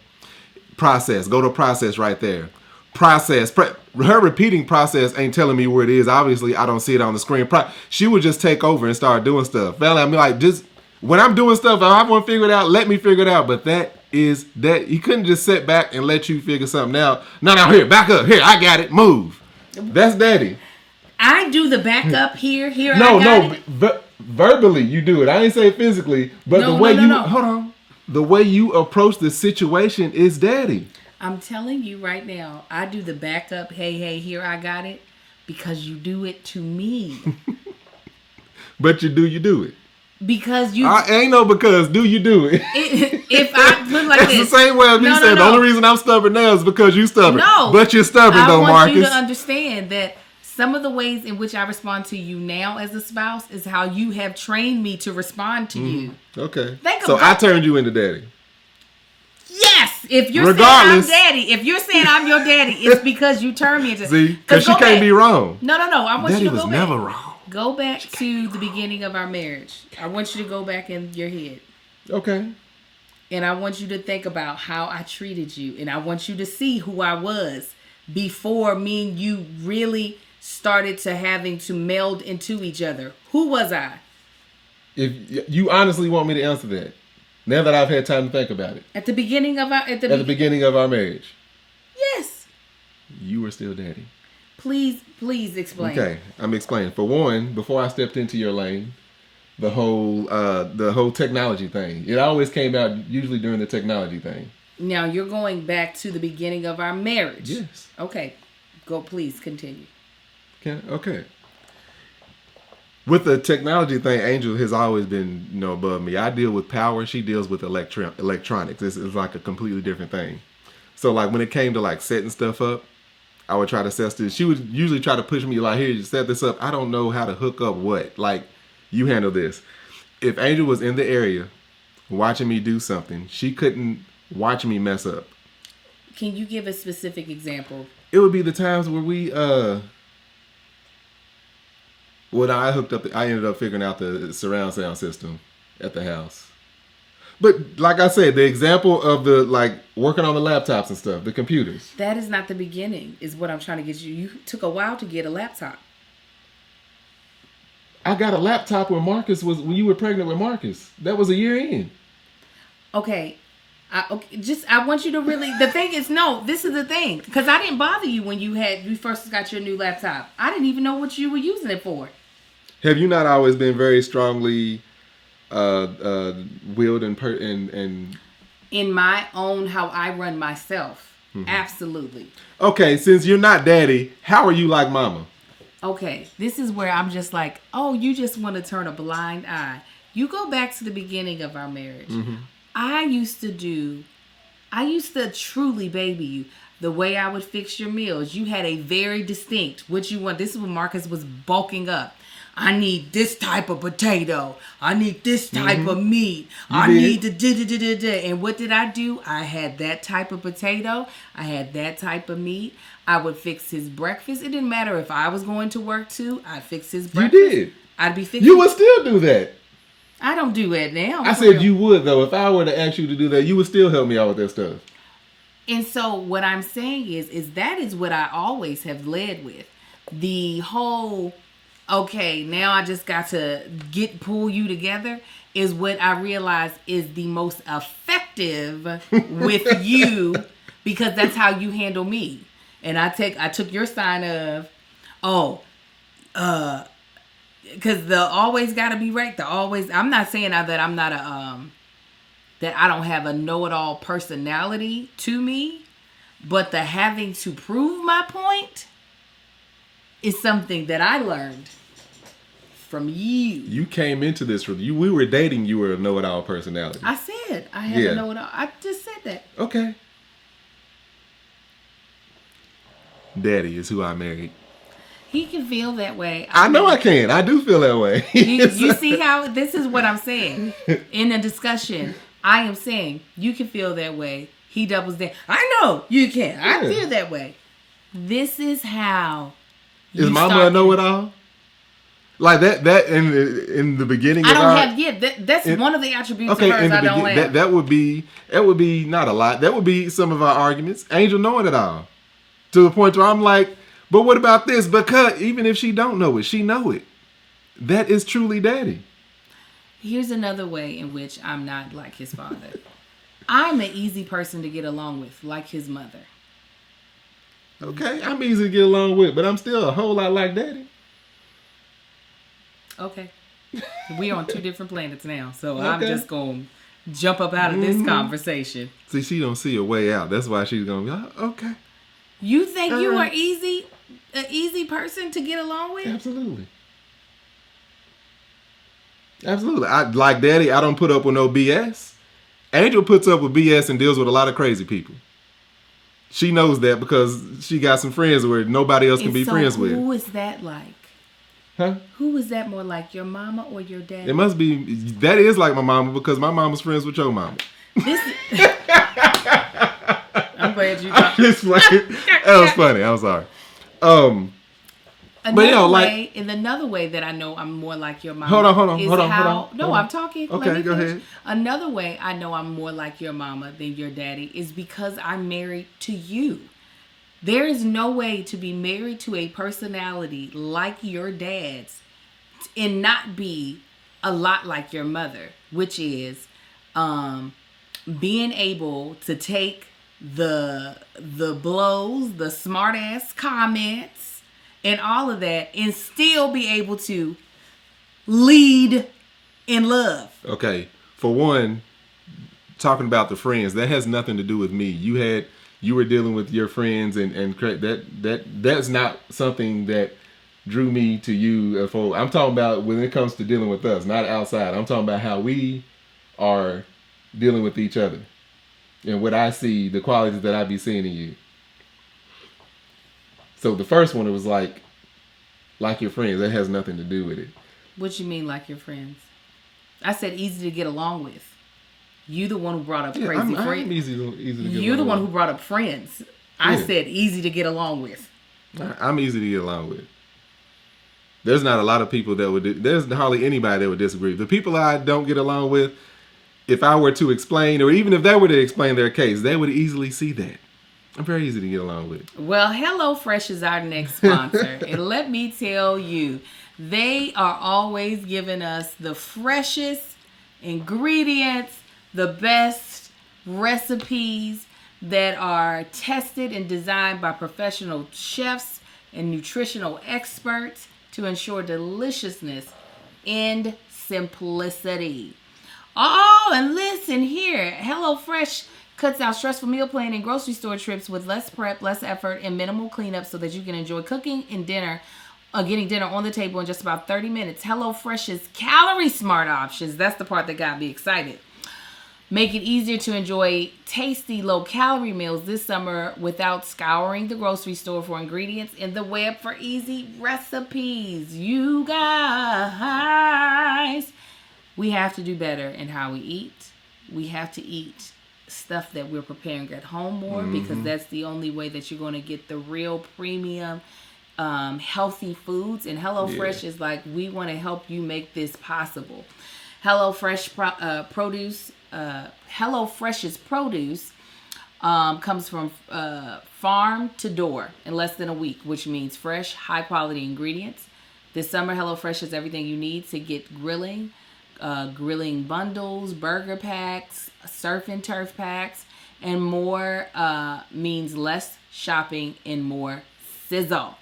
Process. Go to process right there. Process. Her repeating process ain't telling me where it is. Obviously, I don't see it on the screen. She would just take over and start doing stuff. Valley, I mean, like, just when I'm doing stuff, if I want to figure it out, let me figure it out. But that. He couldn't just sit back and let you figure something out. No, here, back up. Here, I got it. Move. That's daddy. I do the backup here. Verbally you do it. I ain't say physically, but the way hold on. The way you approach the situation is daddy. I'm telling you right now, I do the backup. Hey, here I got it, because you do it to me. But you do it. Because you ain't no because do you do it. If I put like That's this, the same way as me saying the only reason I'm stubborn now is because you stubborn. No, but you're stubborn though, Marcus. I want you to understand that some of the ways in which I respond to you now as a spouse is how you have trained me to respond to you. Okay. So I turned you into daddy. Yes. If you're saying I'm daddy, if you're saying I'm your daddy, it's because you turned me into. See, because she can't be wrong. No. I want daddy you to go was back. never wrong. Go back to the beginning of our marriage. I want you to go back in your head. Okay. And I want you to think about how I treated you. And I want you to see who I was before me and you really started to having to meld into each other. Who was I? If you honestly want me to answer that, now that I've had time to think about it. At the beginning of our beginning of our marriage. Yes. You were still daddy. Please explain. Okay, I'm explaining. For one, before I stepped into your lane, the whole technology thing. It always came out usually during the technology thing. Now you're going back to the beginning of our marriage. Yes. Okay. Please continue. Okay. With the technology thing, Angel has always been, above me. I deal with power. She deals with electronics. It's like a completely different thing. So like when it came to like setting stuff up, I would try to set this. She would usually try to push me like, here, you set this up. I don't know how to hook up what. Like, you handle this. If Angel was in the area watching me do something, she couldn't watch me mess up. Can you give a specific example? It would be the times where we, when I ended up figuring out the surround sound system at the house. But like I said, the example of the working on the laptops and stuff, the computers. That is not the beginning, is what I'm trying to get you. You took a while to get a laptop. I got a laptop when you were pregnant with Marcus. That was a year in. Okay. I want you to really, the thing is, this is the thing. Because I didn't bother you when you first got your new laptop. I didn't even know what you were using it for. Have you not always been very strongly willed and in my own how I run myself? Mm-hmm. Absolutely. Okay, since you're not daddy, how are you like mama? Okay, this is where I'm just like, oh, you just want to turn a blind eye. You go back to the beginning of our marriage. Mm-hmm. I used to truly baby you. The way I would fix your meals, you had a very distinct what you want. This is when Marcus was bulking up. I need this type of potato. I need this type of meat. Need the da-da-da-da-da. And what did I do? I had that type of potato. I had that type of meat. I would fix his breakfast. It didn't matter if I was going to work too. I'd fix his breakfast. You did. I'd be fixing. You would still do that. I don't do it now. I said you would, though. If I were to ask you to do that, you would still help me out with that stuff. And so what I'm saying is that is what I always have led with. The whole, okay, now I just got to pull you together is what I realize is the most effective with you, because that's how you handle me. And I took your sign of, because the always got to be right. I'm not saying that I'm not that I don't have a know-it-all personality to me, but the having to prove my point is something that I learned from you. You came into this we were dating. You were a know-it-all personality. I said I had a know-it-all. I just said that. Okay. Daddy is who I married. He can feel that way. I know I can. I do feel that way. You see how this is what I'm saying in a discussion. I am saying you can feel that way. He doubles down. I know you can. I feel that way. This is how. Is mama a know-it-all? Like that in the beginning. I don't have yet. That's one of the attributes of hers I don't have. That would be not a lot. That would be some of our arguments. Angel knowing it all, to the point where I'm like, but what about this? Because even if she don't know it, she know it. That is truly daddy. Here's another way in which I'm not like his father. I'm an easy person to get along with, like his mother. Okay, I'm easy to get along with, but I'm still a whole lot like daddy. Okay. We're on 2 different planets now, so okay. I'm just going to jump up out of this conversation. See, she don't see a way out. That's why she's going to be like, okay. You think you are an easy person to get along with? Absolutely. Absolutely. Like daddy, I don't put up with no BS. Angel puts up with BS and deals with a lot of crazy people. She knows that because she got some friends where nobody else can be friends with. Who is that like? Huh? Who is that more like, your mama or your dad? It must be, that is like my mama because my mama's friends with your mama. I'm glad you got that was funny. I'm sorry. Another way that I know I'm more like your mama. Hold on. No, I'm talking. Okay, go ahead. Another way I know I'm more like your mama than your daddy is because I'm married to you. There is no way to be married to a personality like your dad's and not be a lot like your mother, which is being able to take the blows, the smart ass comments, and all of that, and still be able to lead in love. Okay, for one, talking about the friends, that has nothing to do with me. You were dealing with your friends, and that's not something that drew me to you. I'm talking about when it comes to dealing with us, not outside. I'm talking about how we are dealing with each other, and what I see, the qualities that I be seeing in you. So the first one, it was like your friends. That has nothing to do with it. What you mean, like your friends? I said easy to get along with. You the one who brought up crazy friends. I'm easy to get You're the one who brought up friends. I said easy to get along with. I'm easy to get along with. There's not a lot of people that would. There's hardly anybody that would disagree. The people I don't get along with, if I were to explain, or even if they were to explain their case, they would easily see that. I'm very easy to get along with. Well, HelloFresh is our next sponsor. And let me tell you, they are always giving us the freshest ingredients, the best recipes that are tested and designed by professional chefs and nutritional experts to ensure deliciousness and simplicity. Oh, and listen here. HelloFresh cuts out stressful meal planning and grocery store trips with less prep, less effort, and minimal cleanup so that you can enjoy cooking and getting dinner on the table in just about 30 minutes. HelloFresh's calorie smart options, that's the part that got me excited, make it easier to enjoy tasty low-calorie meals this summer without scouring the grocery store for ingredients in the web for easy recipes. You guys, we have to do better in how we eat. We have to eat stuff that we're preparing at home more because that's the only way that you're going to get the real premium healthy foods. And HelloFresh is like, we want to help you make this possible. HelloFresh's produce comes from farm to door in less than a week, which means fresh, high quality ingredients. This summer, HelloFresh has everything you need to get grilling bundles, burger packs, surf and turf packs, and more means less shopping and more sizzle.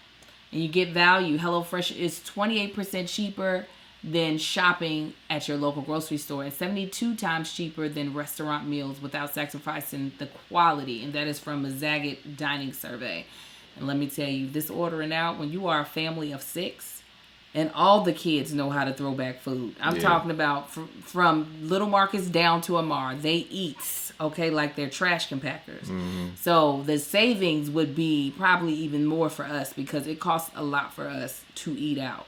And you get value. HelloFresh is 28% cheaper than shopping at your local grocery store and 72 times cheaper than restaurant meals without sacrificing the quality. And that is from a Zagat dining survey. And let me tell you, this ordering out, when you are a family of 6, And all the kids know how to throw back food. I'm Yeah. talking about from little Marcus down to Amar. They eat, okay, like they're trash compactors. So the savings would be probably even more for us because it costs a lot for us to eat out.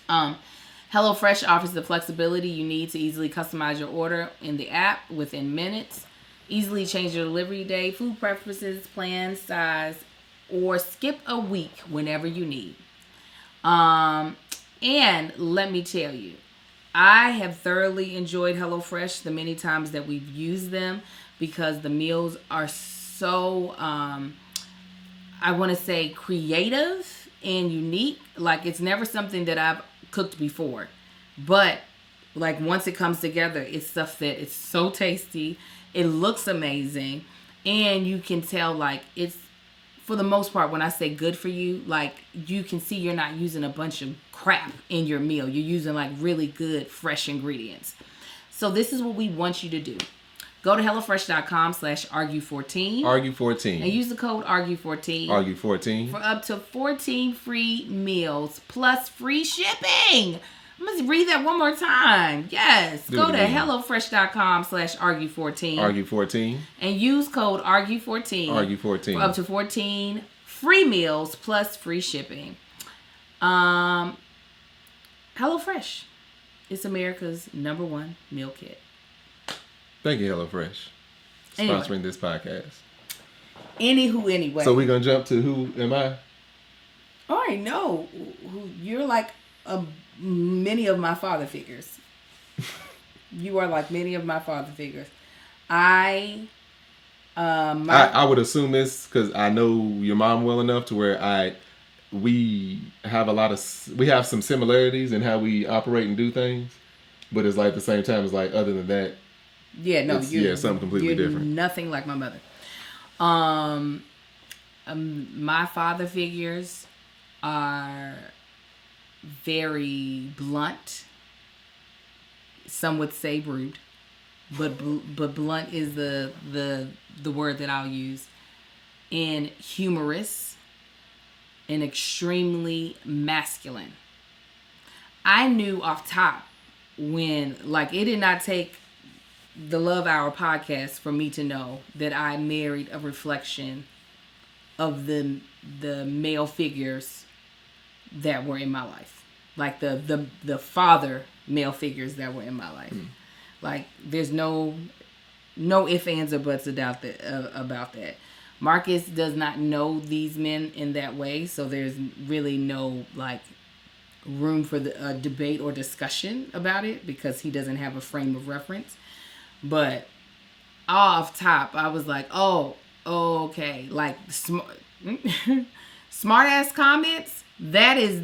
HelloFresh offers the flexibility you need to easily customize your order in the app within minutes. Easily change your delivery day, food preferences, plan, size, or skip a week whenever you need. And let me tell you, I have thoroughly enjoyed HelloFresh the many times that we've used them because the meals are so, I want to say creative and unique. Like it's never something that I've cooked before, but like once it comes together, it's stuff that it's so tasty. It looks amazing. And you can tell like it's, for the most part, when I say good for you, like you can see you're not using a bunch of crap in your meal. You're using like really good, fresh ingredients. So this is what we want you to do. Go to HelloFresh.com/argue14. Argue14. And use the code argue14. Argue14. For up to 14 free meals plus free shipping. I'm going to read that one more time. Yes. Go to HelloFresh.com/argue14. Argue14. And use code argue14. Argue14. For up to 14 free meals plus free shipping. HelloFresh. It's America's #1 meal kit. Thank you, HelloFresh, sponsoring this podcast. Anyway. So we're going to jump to who am I? I already know who you're like. Many of my father figures. You are like many of my father figures. I would assume this because I know your mom well enough to where we have some similarities in how we operate and do things, but it's like at the same time it's like other than that, something completely different. Nothing like my mother. My father figures are very blunt. Some would say rude, but blunt is the word that I'll use. And humorous and extremely masculine. I knew off top when, like, it did not take the Love Hour podcast for me to know that I married a reflection of the male figures that were in my life, like the father male figures that were in my life. Like there's no ifs, ands, or buts about that. Marcus does not know these men in that way, so there's really no like room for the debate or discussion about it because he doesn't have a frame of reference. But off top, I was like, oh okay, like smart ass comments. That is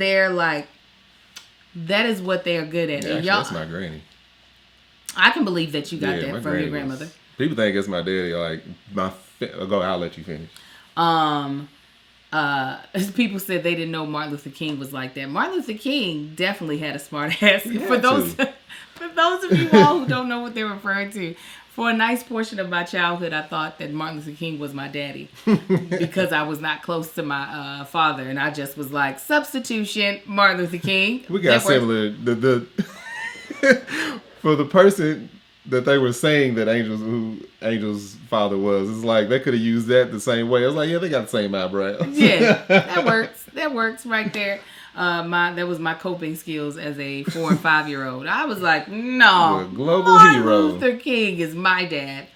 what they're good at. Yeah, actually, that's my granny. I can believe that you got that from your grandmother. People think it's my daddy. Like I'll let you finish. People said they didn't know Martin Luther King was like that. Martin Luther King definitely had a smart ass. For those of you all who don't know what they're referring to, for a nice portion of my childhood, I thought that Martin Luther King was my daddy because I was not close to my father, and I just was like, substitution, Martin Luther King. We got similar. The for the person that they were saying that Angel's father was, it's like they could have used that the same way. I was like, yeah, they got the same eyebrows. Yeah, that works. That works right there. That was my coping skills as a 4 and 5 year old. I was like, no, Martin Luther King is my dad.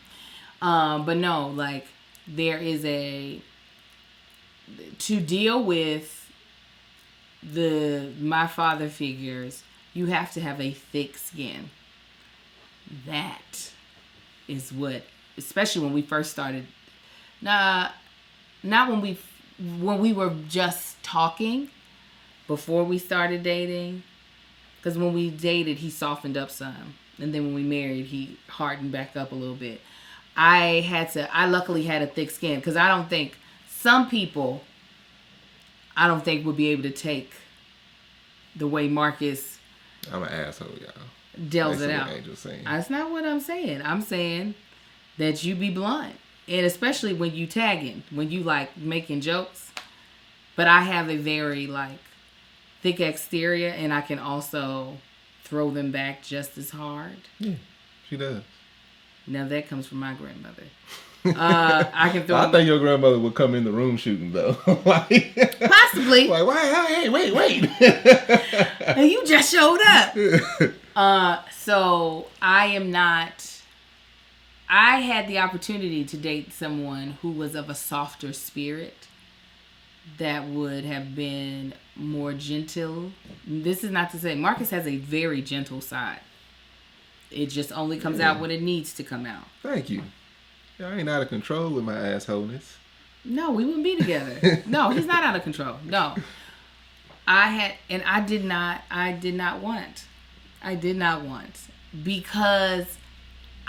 But no, like there is to deal with my father figures, you have to have a thick skin. That is what, especially when we first started. Not when we were just talking. Before we started dating, because when we dated, he softened up some, and then when we married, he hardened back up a little bit. I luckily had a thick skin because I don't think some people, would be able to take the way Marcus. I'm an asshole, y'all. Delves it out. That's not what I'm saying. I'm saying that you be blunt, and especially when you tagging, when you like making jokes. But I have a very like thick exterior, and I can also throw them back just as hard. Yeah, she does. Now that comes from my grandmother. I can throw. I think your grandmother would come in the room shooting though. Like, possibly. Like, why? Hey, wait. You just showed up. So I am not. I had the opportunity to date someone who was of a softer spirit, that would have been more gentle. This is not to say Marcus has a very gentle side. It just only comes out when it needs to come out. Thank you. I ain't out of control with my assholeness. No, we wouldn't be together. No, he's not out of control. No. I did not want. Because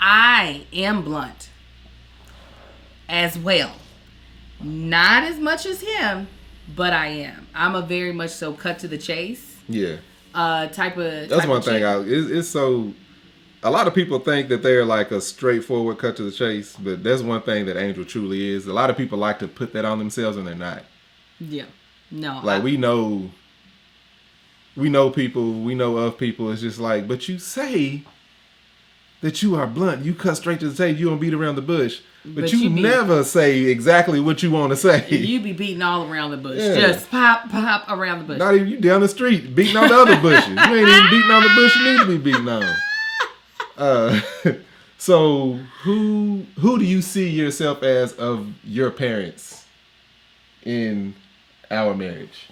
I am blunt as well. Not as much as him, but I am. I'm a very much so cut to the chase. Yeah. Type of. That's one thing. It's so. A lot of people think that they're like a straightforward cut to the chase, but that's one thing that Angel truly is. A lot of people like to put that on themselves, and they're not. Yeah. No. Like we know people, we know of people. It's just like, but you say that you are blunt. You cut straight to the chase. You don't beat around the bush. But you never say exactly what you want to say. You be beating all around the bush. Yeah. Just pop around the bush. Not even you down the street beating on the other bushes. You ain't even beating on the bush you need to be beating on. So who do you see yourself as of your parents in our marriage?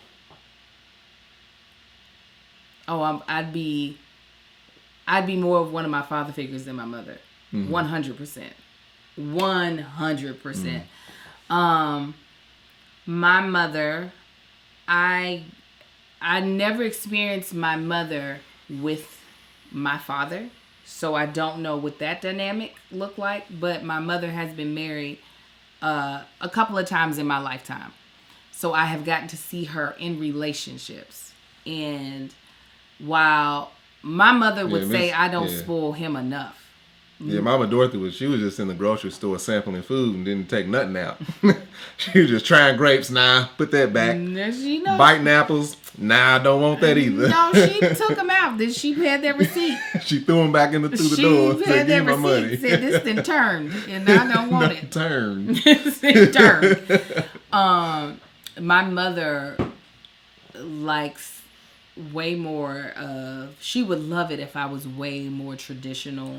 Oh, I'd be more of one of my father figures than my mother. 100%. 100%. My mother, I never experienced my mother with my father, so I don't know what that dynamic looked like, but my mother has been married a couple of times in my lifetime. So I have gotten to see her in relationships. And while my mother would say I don't spoil him enough. Yeah, Mama Dorothy she was just in the grocery store sampling food and didn't take nothing out. She was just trying grapes. Nah, put that back. Biting apples. Nah, I don't want that either. No, she took them out. Then she had that receipt. She threw them back through the door. She had that receipt. Said this then turned, and I don't want it. Turned. It turned. My mother likes way more of. She would love it if I was way more traditional.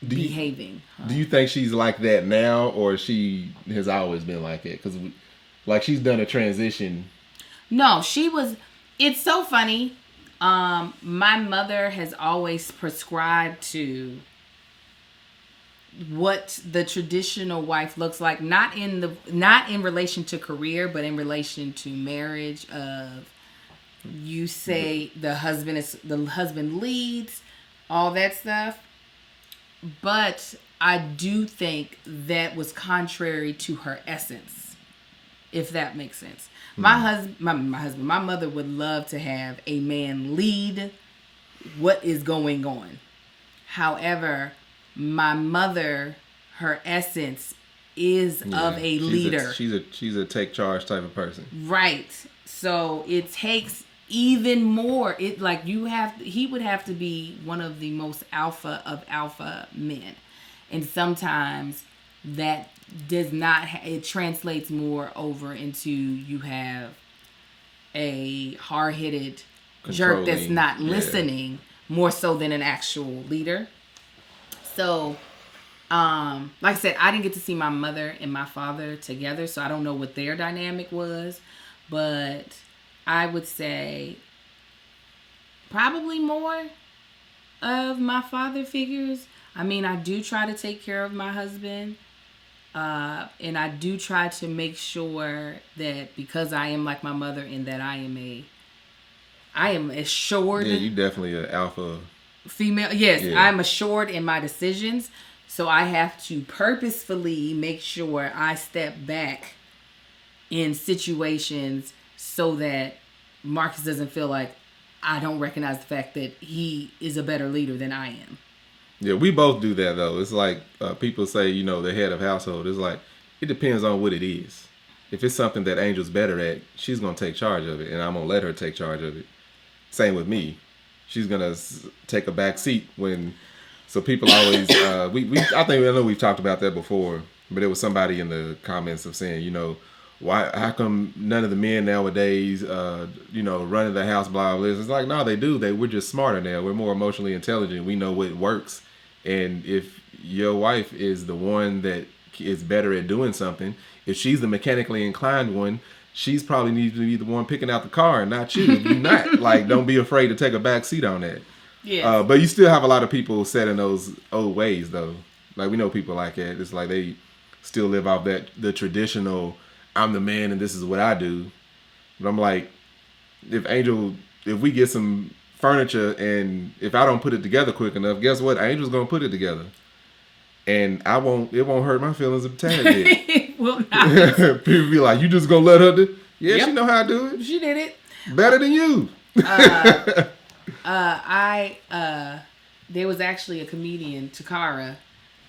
Behaving. Do you think she's like that now, or she has always been like that? Because, like, she's done a transition. No, she was. It's so funny. My mother has always prescribed to what the traditional wife looks like, not in relation to career, but in relation to marriage. You say the husband leads, all that stuff. But I do think that was contrary to her essence, if that makes sense. My mother would love to have a man lead what is going on. However, my mother, her essence is of a leader. She's a take charge type of person. Right. So it takes even more. He would have to be one of the most alpha of alpha men. And sometimes that does not, it translates more over into you have a hard-headed jerk that's not listening more so than an actual leader. So, like I said, I didn't get to see my mother and my father together, so I don't know what their dynamic was, but I would say probably more of my father figures. I mean, I do try to take care of my husband. And I do try to make sure that because I am like my mother and that I am assured. Yeah, you definitely an alpha female. Yes, yeah. I'm assured in my decisions. So I have to purposefully make sure I step back in situations so that Marcus doesn't feel like I don't recognize the fact that he is a better leader than I am. Yeah, we both do that, though. It's like people say, the head of household. It's like, it depends on what it is. if it's something that Angel's better at, she's gonna take charge of it, and I'm gonna let her take charge of it. Same with me. She's gonna take a back seat when. So people always I know we've talked about that before, but there was somebody in the comments of saying, you know, how come none of the men nowadays running the house, blah blah. It's like, no, they do. We're just smarter now. We're more emotionally intelligent. We know what works, and if your wife is the one that is better at doing something, if she's the mechanically inclined one, she's probably needs to be the one picking out the car and not you. You're not. Like, don't be afraid to take a back seat on that. Yeah. But you still have a lot of people set in those old ways, though. Like, we know people like that. It's like they still live off the traditional, I'm the man and this is what I do. But I'm like, if we get some furniture and if I don't put it together quick enough, guess what? Angel's going to put it together. And it won't hurt my feelings a tad bit. It will not. People be like, you just going to let her do it? Yeah, Yep. She know how to do it. She did it. Better than you. There was actually a comedian, Takara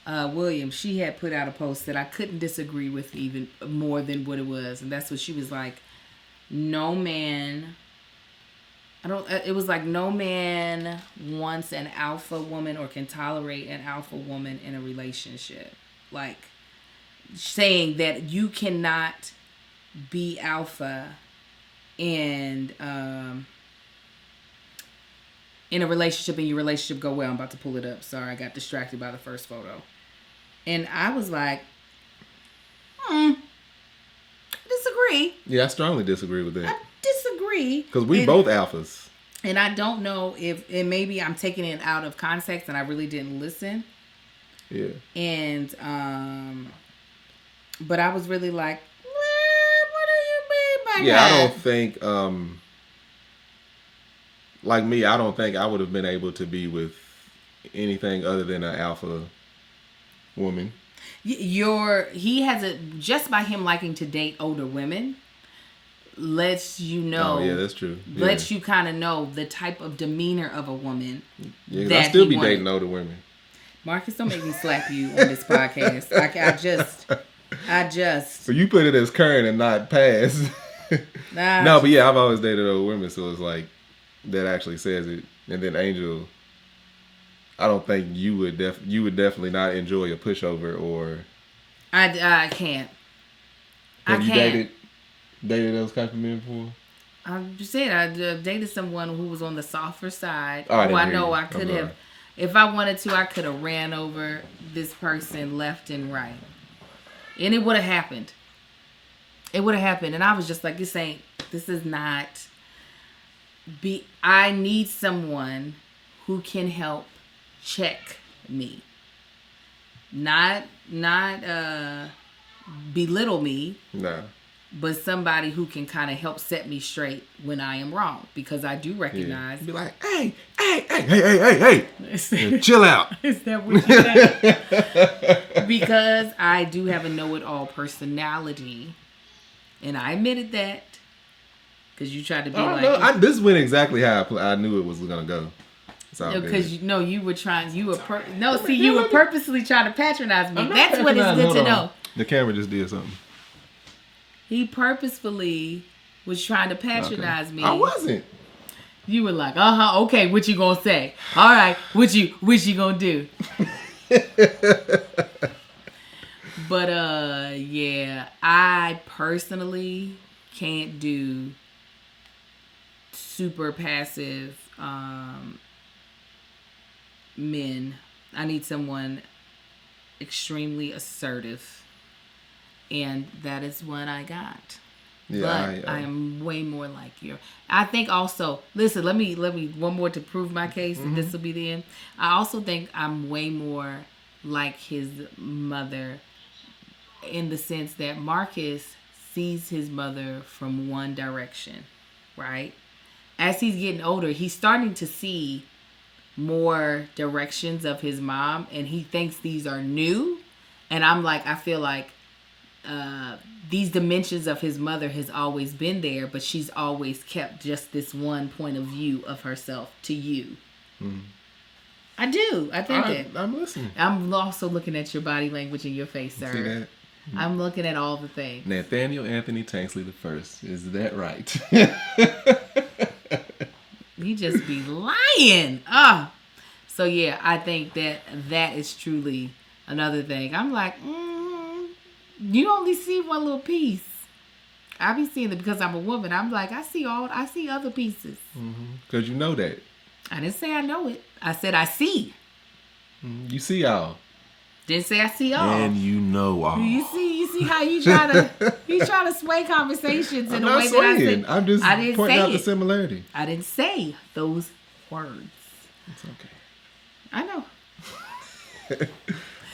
Williams. She had put out a post that I couldn't disagree with even more than what it was, and that's what she was like. No man. It was like no man wants an alpha woman or can tolerate an alpha woman in a relationship. Like saying that you cannot be alpha and in a relationship and your relationship go well. I'm about to pull it up. Sorry, I got distracted by the first photo. And I was like, disagree. Yeah, I strongly disagree with that. I disagree. Because we both alphas. And I don't know if, and maybe I'm taking it out of context and I really didn't listen. Yeah. And, but I was really like, what do you mean by that? Yeah, I don't think, like me, I don't think I would have been able to be with anything other than an alpha woman. Just by him liking to date older women, lets you know. Oh, yeah, that's true. Yeah. Lets you kind of know the type of demeanor of a woman. Yeah, that I still be dating older women. Marcus, don't make me slap you on this podcast. I just. So you put it as current and not past. No, but yeah, I've always dated older women, so it's like that actually says it. And then Angel, I don't think you would definitely not enjoy a pushover or. I can't. Have you dated those type of men before? I just said I dated someone who was on the softer side. Oh, I know I could have, if I wanted to, I could have ran over this person left and right, and it would have happened. It would have happened, and I was just like, this is not. I need someone who can help check me, not belittle me. No. But somebody who can kind of help set me straight when I am wrong, because I do recognize. Yeah. Be like, hey, chill out. Is that what you said? Because I do have a know-it-all personality, and I admitted that. Because you tried to be this went exactly how I knew it was gonna go. Because you were trying. You were purposely trying to patronize me. That's what it's good to know. The camera just did something. He purposefully was trying to patronize me. I wasn't. You were like, okay, what you gonna say? All right, what you gonna do? But yeah, I personally can't do super passive men. I need someone extremely assertive. And that is what I got. Yeah, but I am way more like you. I think also, listen, let me one more to prove my case, and this will be the end. I also think I'm way more like his mother in the sense that Marcus sees his mother from one direction, right? As he's getting older, he's starting to see more directions of his mom, and he thinks these are new. And I'm like, I feel like these dimensions of his mother has always been there, but she's always kept just this one point of view of herself to you. I do. I think that. I'm listening. I'm also looking at your body language in your face, sir. See that? I'm looking at all the things. Nathaniel Anthony Tanksley the First. Is that right? You just be lying. Ah. So yeah, I think that is truly another thing. I'm like, you only see one little piece. I be seeing it because I'm a woman. I'm like, I see other pieces. Because you know that. I didn't say I know it. I said I see. You see all. Didn't say I see all. And you know all. You see how you try to sway conversations in a way that I said. I'm just pointing out the similarity. I didn't say those words. It's okay. I know.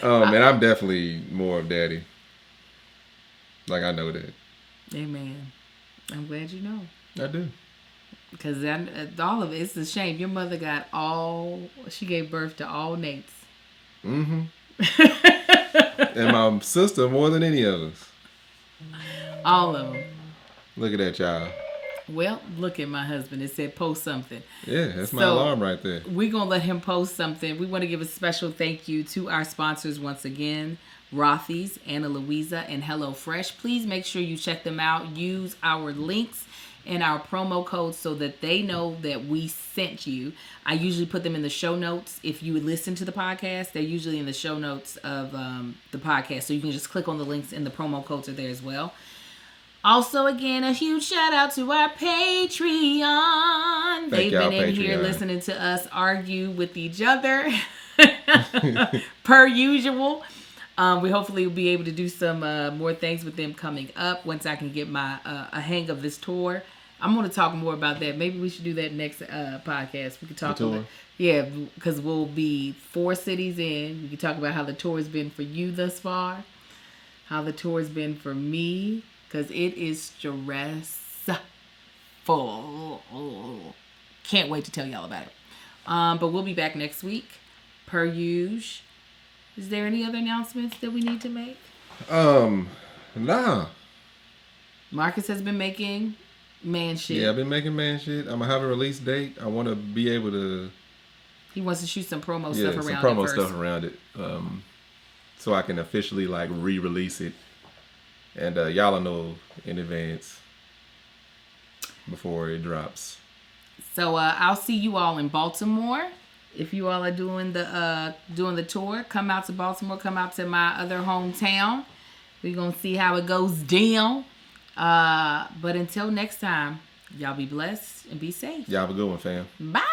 Man, I'm definitely more of daddy. Like, I know that. Amen. I'm glad you know. I do. Because all of it's a shame. Your mother she gave birth to all Nates. Mm-hmm. And my sister more than any of us. All of them. Look at that child. Well, look at my husband. It said post something. Yeah, that's my alarm right there. We're going to let him post something. We want to give a special thank you to our sponsors once again. Rothy's, Ana Luisa, and HelloFresh. Please make sure you check them out. Use our links and our promo codes so that they know that we sent you. I usually put them in the show notes. If you listen to the podcast, they're usually in the show notes of the podcast. So you can just click on the links and the promo codes are there as well. Also, again, a huge shout out to our Patreon. They've been in here listening to us argue with each other per usual. We hopefully will be able to do some more things with them coming up once I can get my a hang of this tour. I'm going to talk more about that. Maybe we should do that next podcast. We could talk about because we'll be 4 cities in. We can talk about how the tour has been for you thus far, how the tour has been for me, because it is stressful. Can't wait to tell y'all about it. But we'll be back next week, per usual. Is there any other announcements that we need to make? Nah. Marcus has been making man shit. Yeah, I've been making man shit. I'm gonna have a release date. I want to be able to. He wants to shoot some promo stuff around it. Yeah, some promo stuff around it. So I can officially like re-release it, and y'all will know in advance before it drops. So I'll see you all in Baltimore. If you all are doing the tour, come out to Baltimore. Come out to my other hometown. We're gonna see how it goes down. But until next time, y'all be blessed and be safe. Y'all have a good one, fam. Bye.